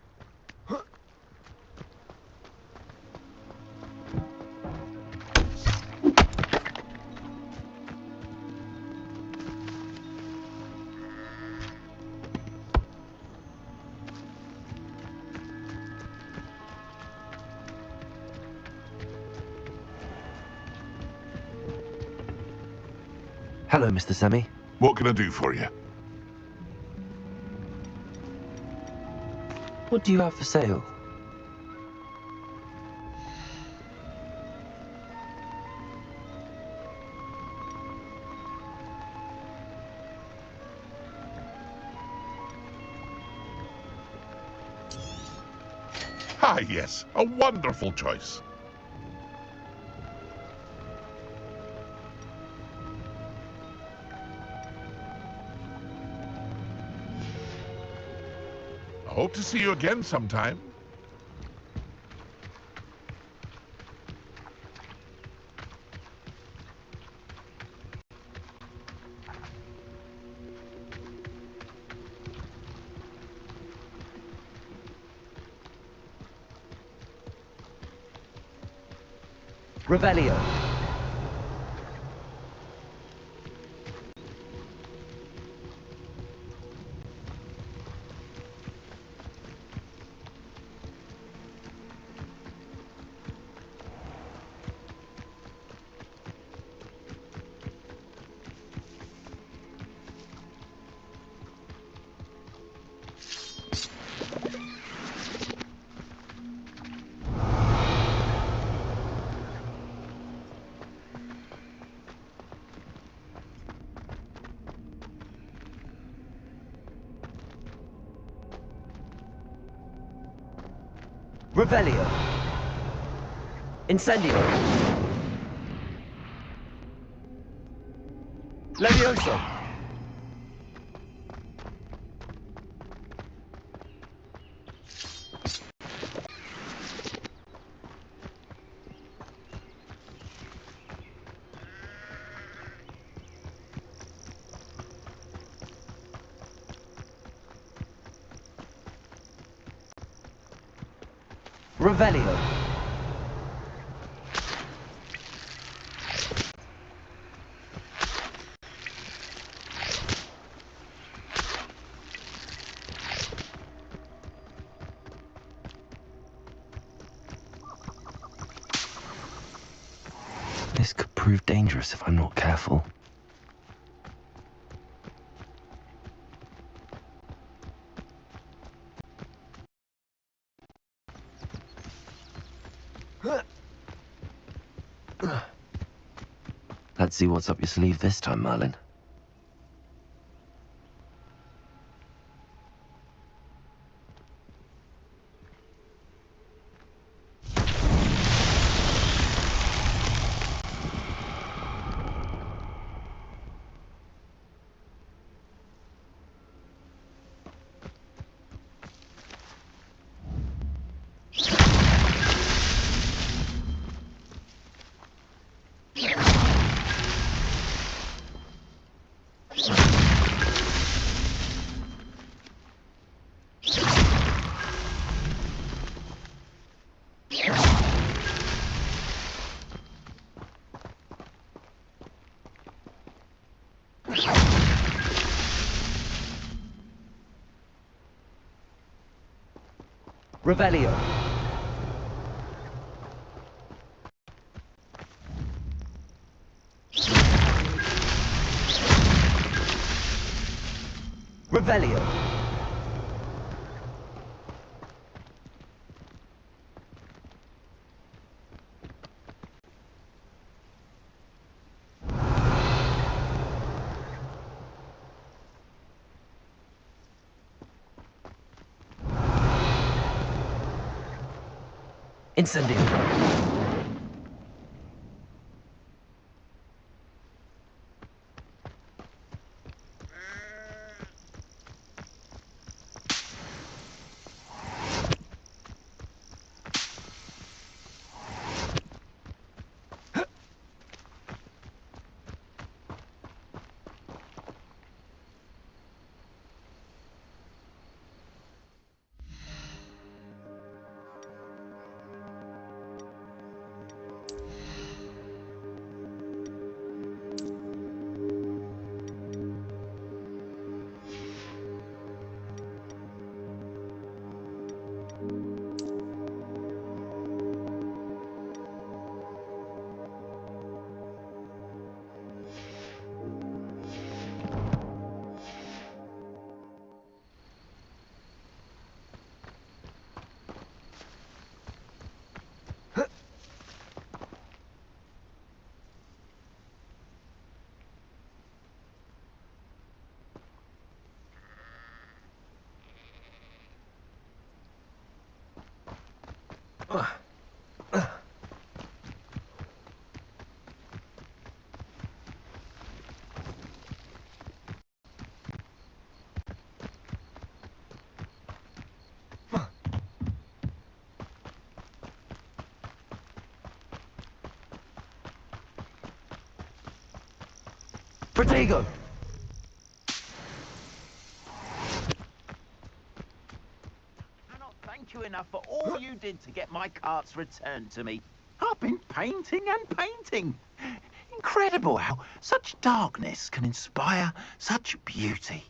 Hello, Mr. Semi. What can I do for you? What do you have for sale? Ah, yes, a wonderful choice. I hope to see you again sometime. Revelio. Revelio. Incendio. Levioso. Revelio. This could prove dangerous if I'm not careful. Let's see what's up your sleeve this time, Merlin. Revelio. Revelio. Incendio. Protego! Cannot thank you enough for all you did to get my carts returned to me. I've been painting and painting. Incredible how such darkness can inspire such beauty.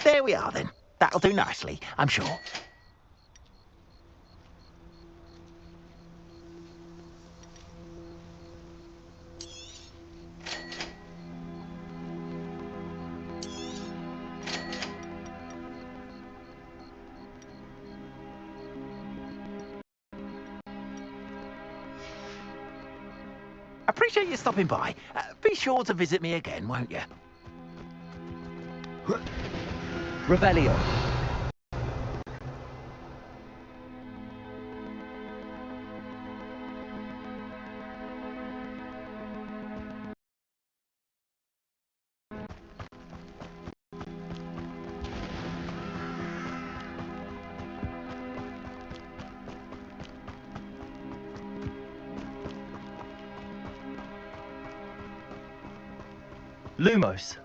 There we are then. That'll do nicely, I'm sure. Appreciate you stopping by. Be sure to visit me again, won't you? Revelio. Lumos.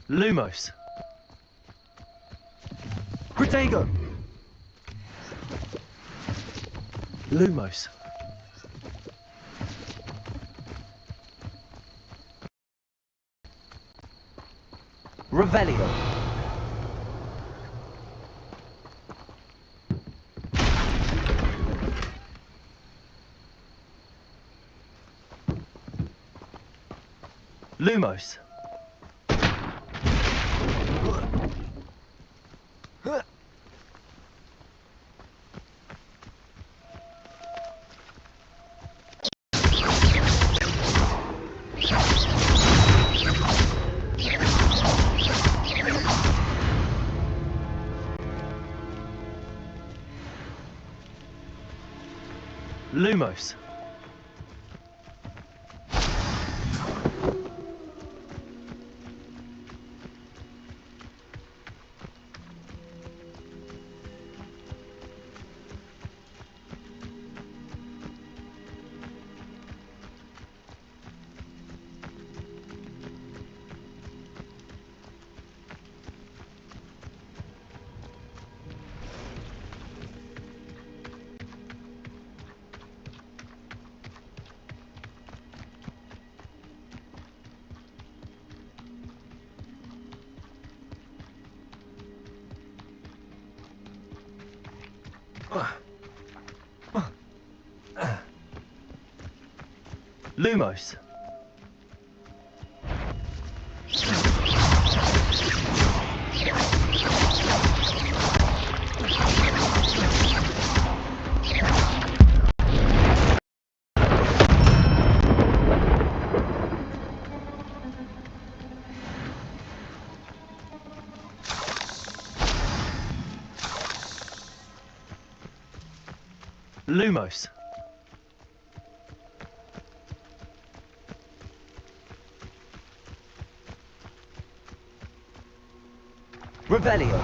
Lumos. Protego. Lumos. Revelio. Lumos. Lumos. Lumos. Lumos. Revelio.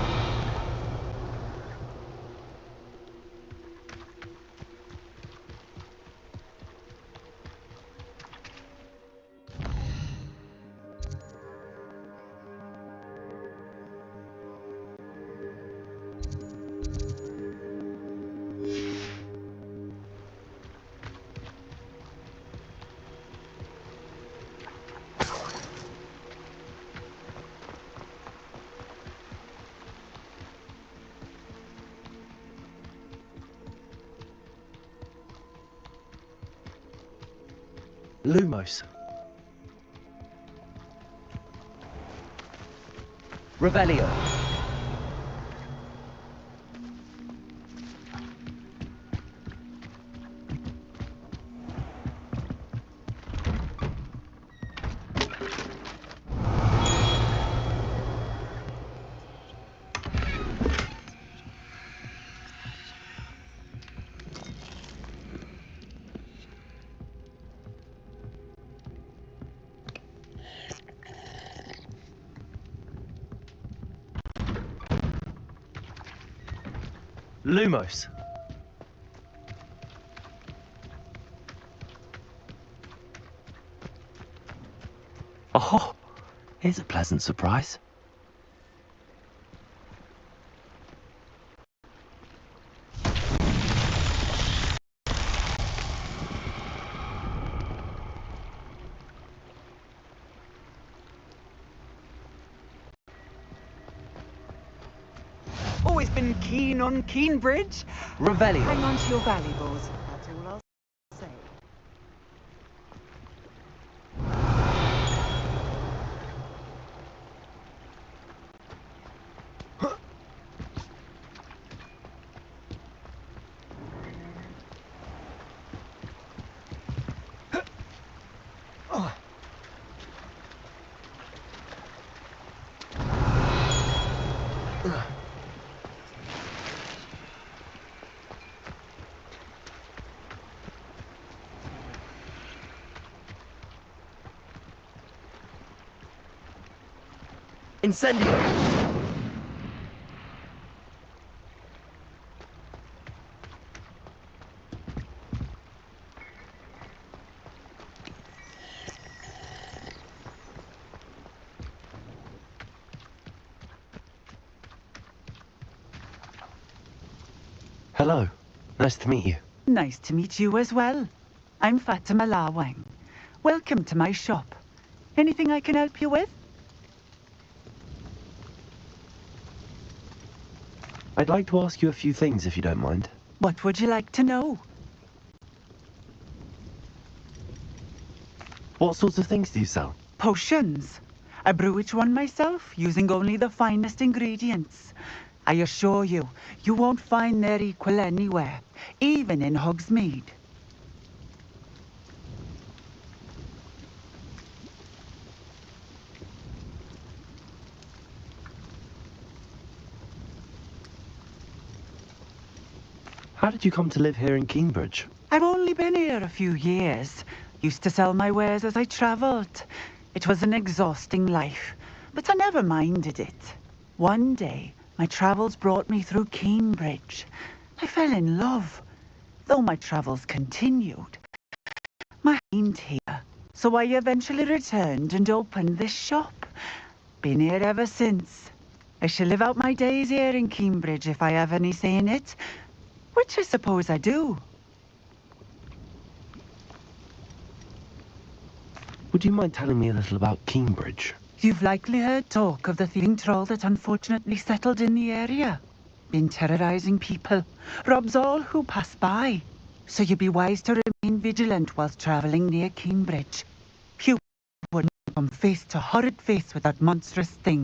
Lumos. Revelio. Lumos. Oh, here's a pleasant surprise. Always been keen on Keenbridge. Revelio. Hang on to your valuables. That's all I'll say. Incendio. Hello. Nice to meet you. Nice to meet you as well. I'm Fatima Lawang. Welcome to my shop. Anything I can help you with? I'd like to ask you a few things if you don't mind. What would you like to know? What sorts of things do you sell? Potions. I brew each one myself, using only the finest ingredients. I assure you, you won't find their equal anywhere, even in Hogsmeade. How did you come to live here in Keenbridge? I've only been here a few years. Used to sell my wares as I travelled. It was an exhausting life, but I never minded it. One day, my travels brought me through Keenbridge. I fell in love, though my travels continued. My mind here, so I eventually returned and opened this shop. Been here ever since. I shall live out my days here in Keenbridge if I have any say in it, which I suppose I do. Would you mind telling me a little about Keenbridge? You've likely heard talk of the thieving troll that unfortunately settled in the area. been terrorizing people, robs all who pass by. So you'd be wise to remain vigilant whilst travelling near Cambridge. Few would come face to horrid face with that monstrous thing.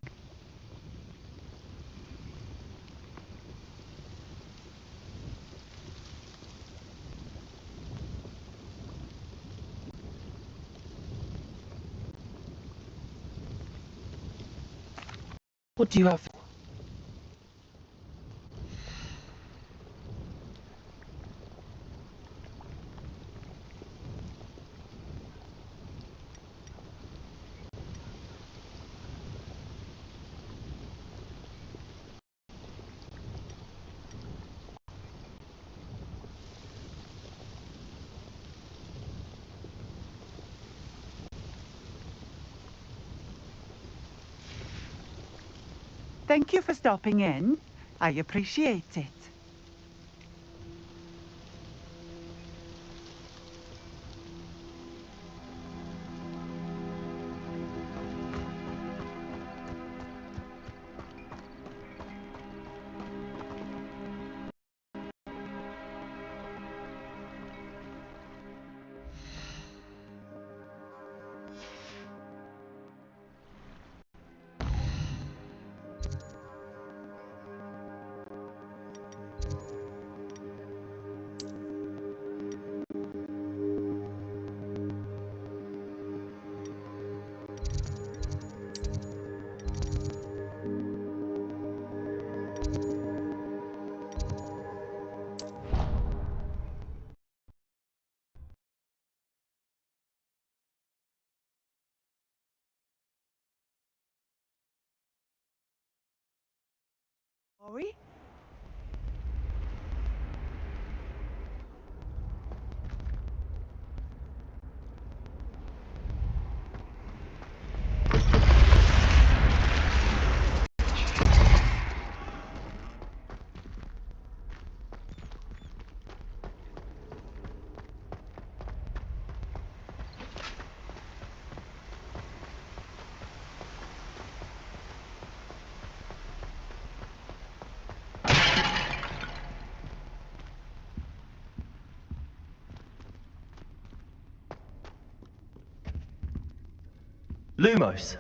What do you have? Thank you for stopping in. I appreciate it. Sorry? Lumos.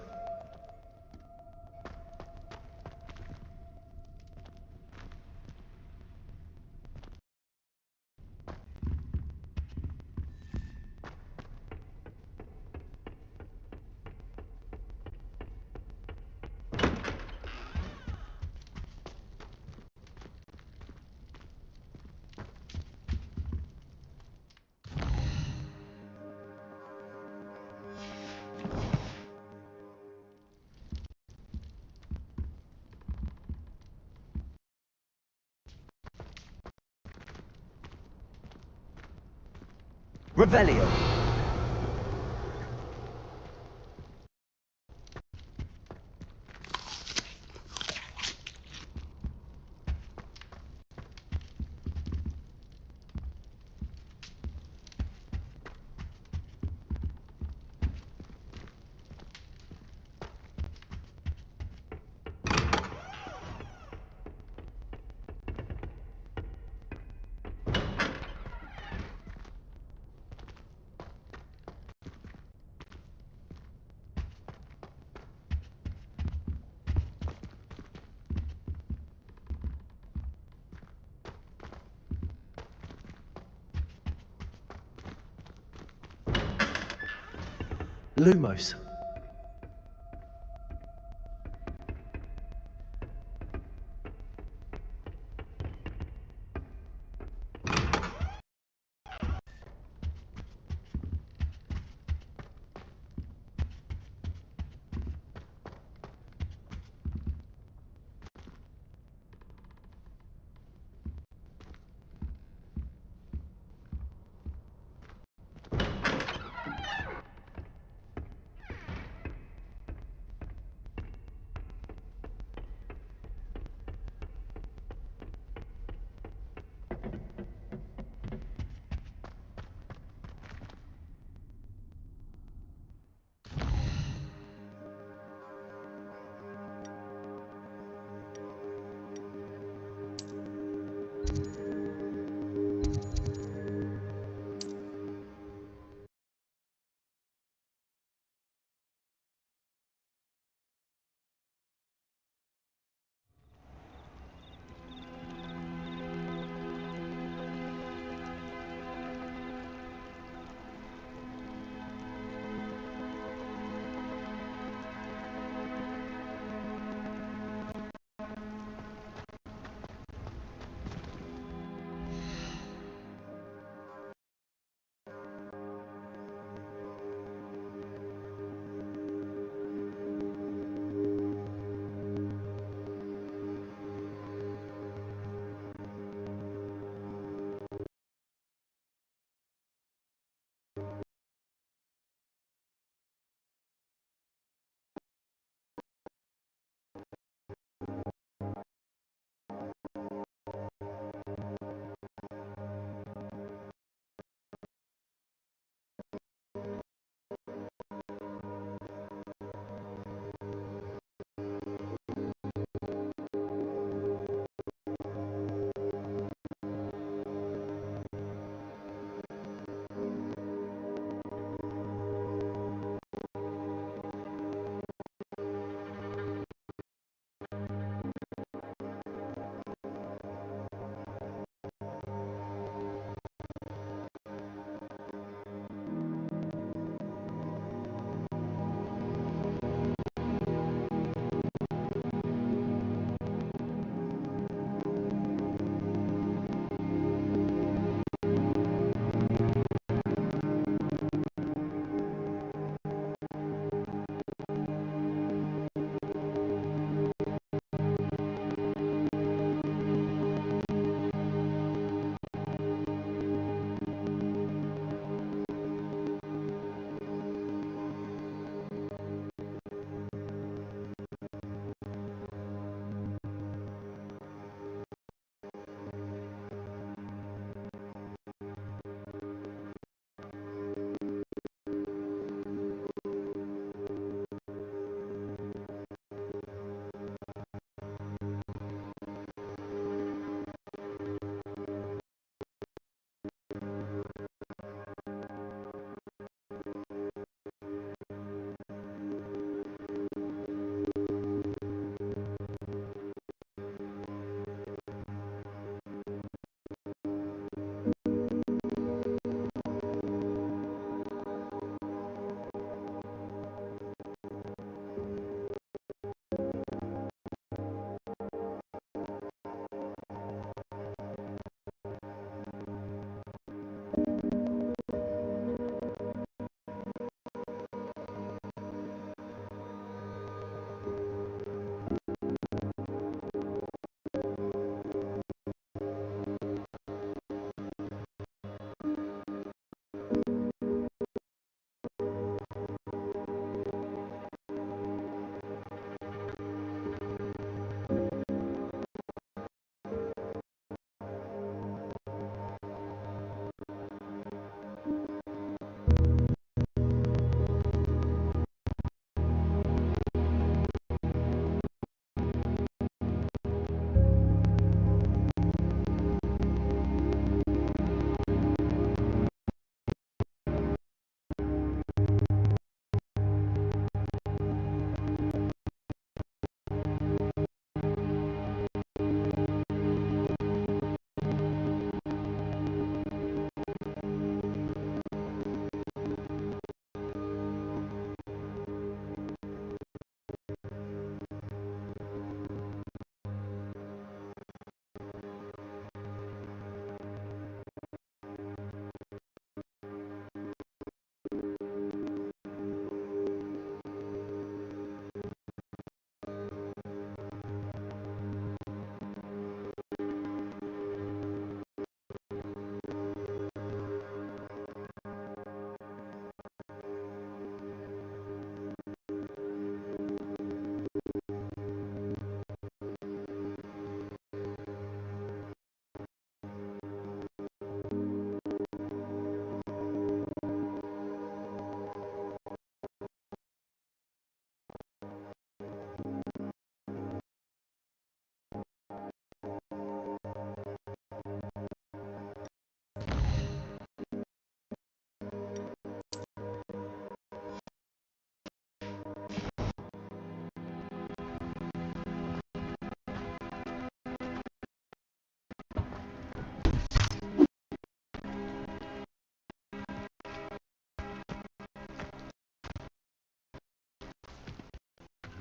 Revelio. Lumos.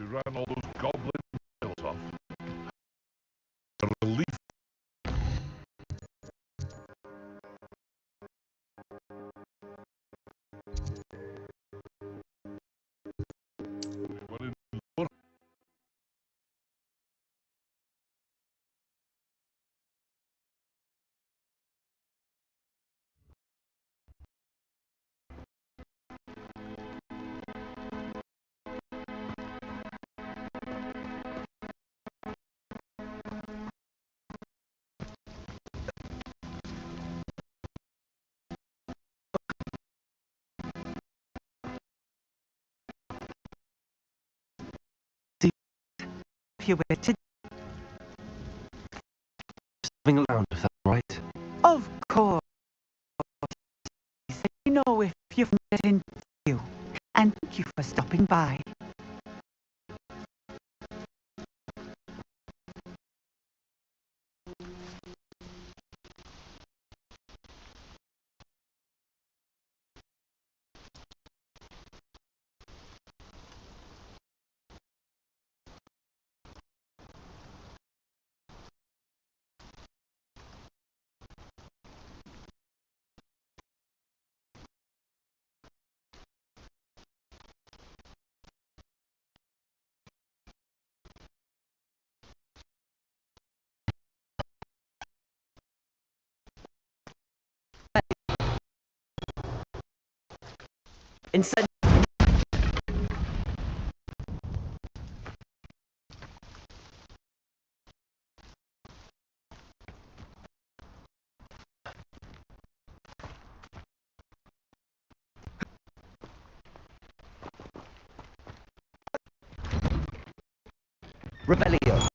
who ran all those goblin nails off. A relief. If you were to... Something around, if that's right. Of course. You know if you've met in you. And thank you for stopping by. Instead. Rebellion.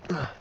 Revelio.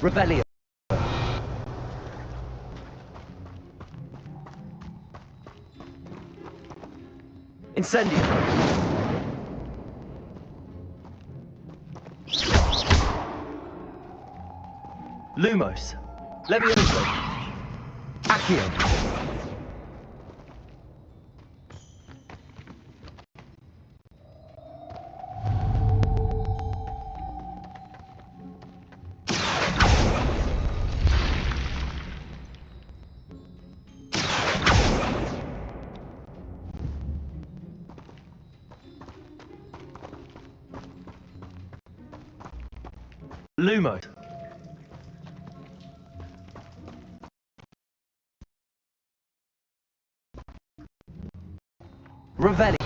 Revelio. Incendio. Lumos. Levioso. Accio. Lumos. Revelio.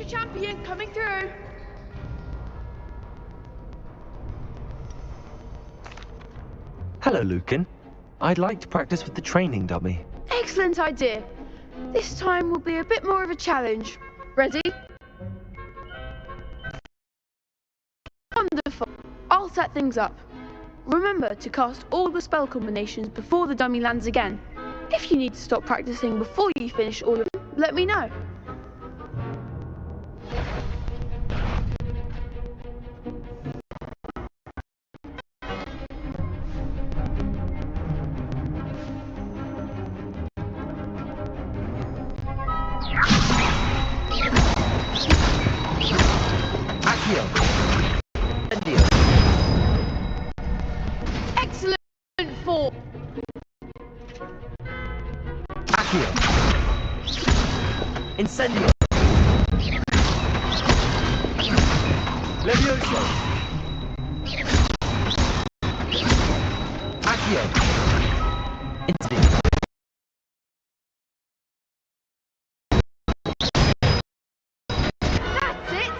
Future champion coming through. Hello, Lucan. I'd like to practice with the training dummy. Excellent idea. This time will be a bit more of a challenge. Ready? Wonderful. I'll set things up. Remember to cast all the spell combinations before the dummy lands again. If you need to stop practicing before you finish all of them, let me know. Excellent form. Incendio! Levioso! Accio! Incendio! That's it!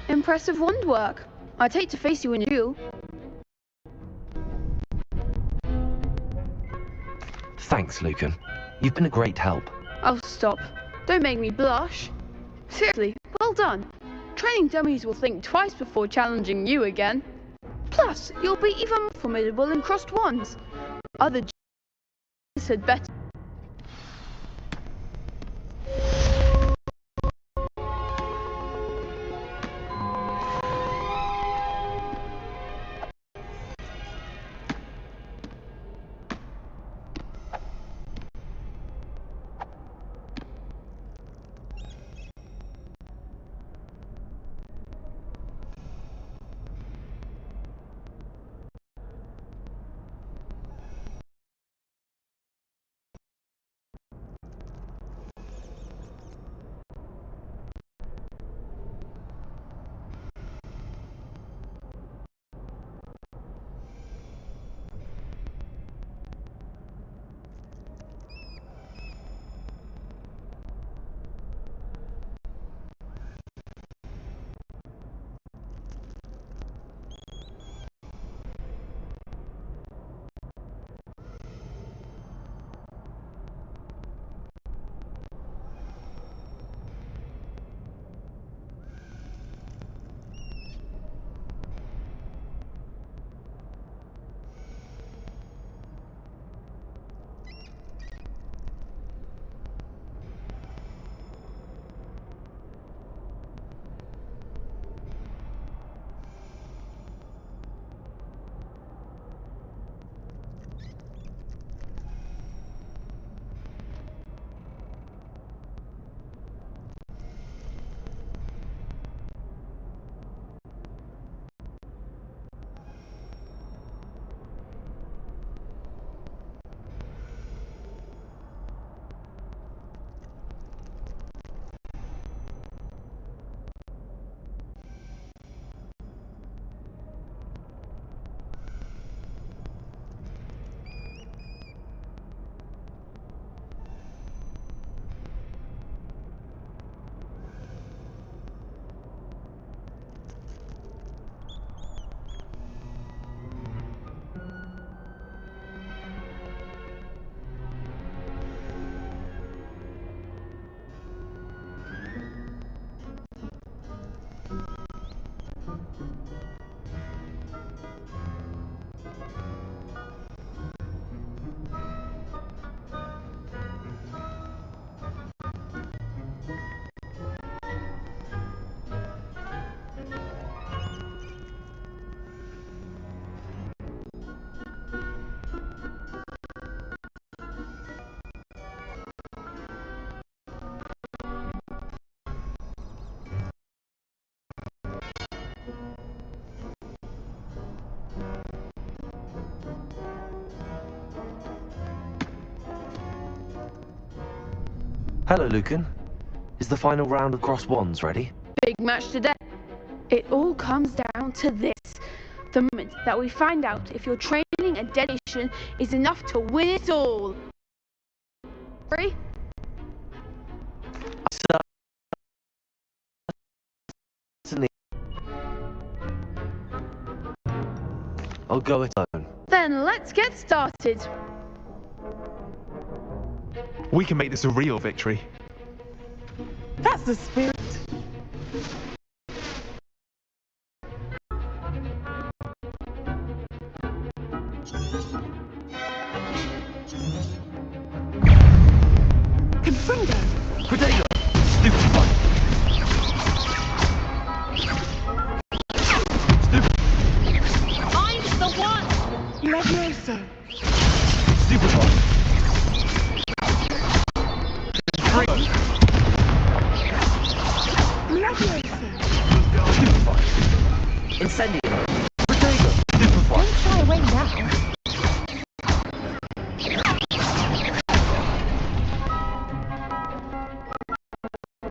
Impressive wand work. I'd hate to face you in a duel. Thanks, Lucan. You've been a great help. Oh, stop. Don't make me blush. Seriously, well done. Training dummies will think twice before challenging you again. Plus, you'll be even more formidable in crossed wands. Other had better. Hello, Lucan. Is the final round of crossed wands ready? Big match today. It all comes down to this. The moment that we find out if your training and dedication is enough to win it all. Free? Sir. I'll go it alone. Then let's get started. We can make this a real victory. That's the spirit. Confringo! Protego! Stupid one! I'm the one! Levioso! Stupid one! Levioso! Stupid one! Incendio! Protego! Stupid one! Don't shy away now.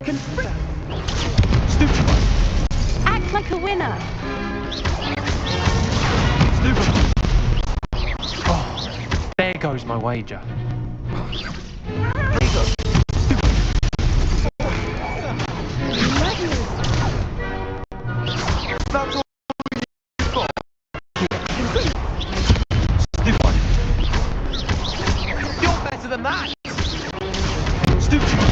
Confringo! Stupid one! Act like a winner! Stupid one! Oh, there goes my wager. Protego! That's all you've got! Stupid one! You're better than that! Stupid one!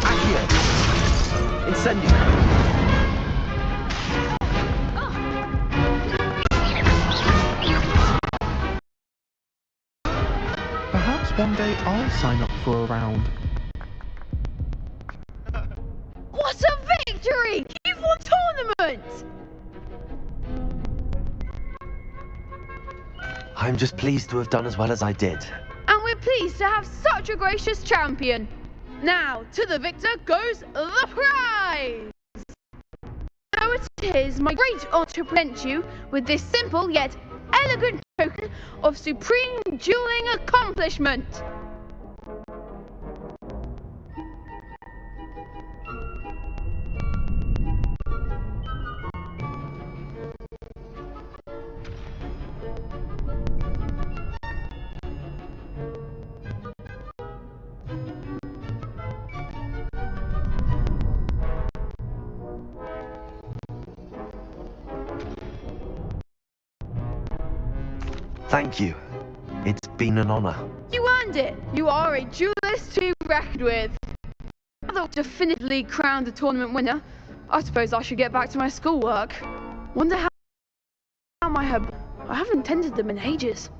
Accio! Incendio! Perhaps one day I'll sign up for a round. What a victory! You've won tournament! I'm just pleased to have done as well as I did. And we're pleased to have such a gracious champion. Now, to the victor goes the prize! Now it is my great honour to present you with this simple yet elegant token of supreme dueling accomplishment. Thank you. It's been an honor. You earned it. You are a duelist to be reckoned with. Now that we've definitively crowned the tournament winner, I suppose I should get back to my schoolwork. Wonder how I haven't tended them in ages.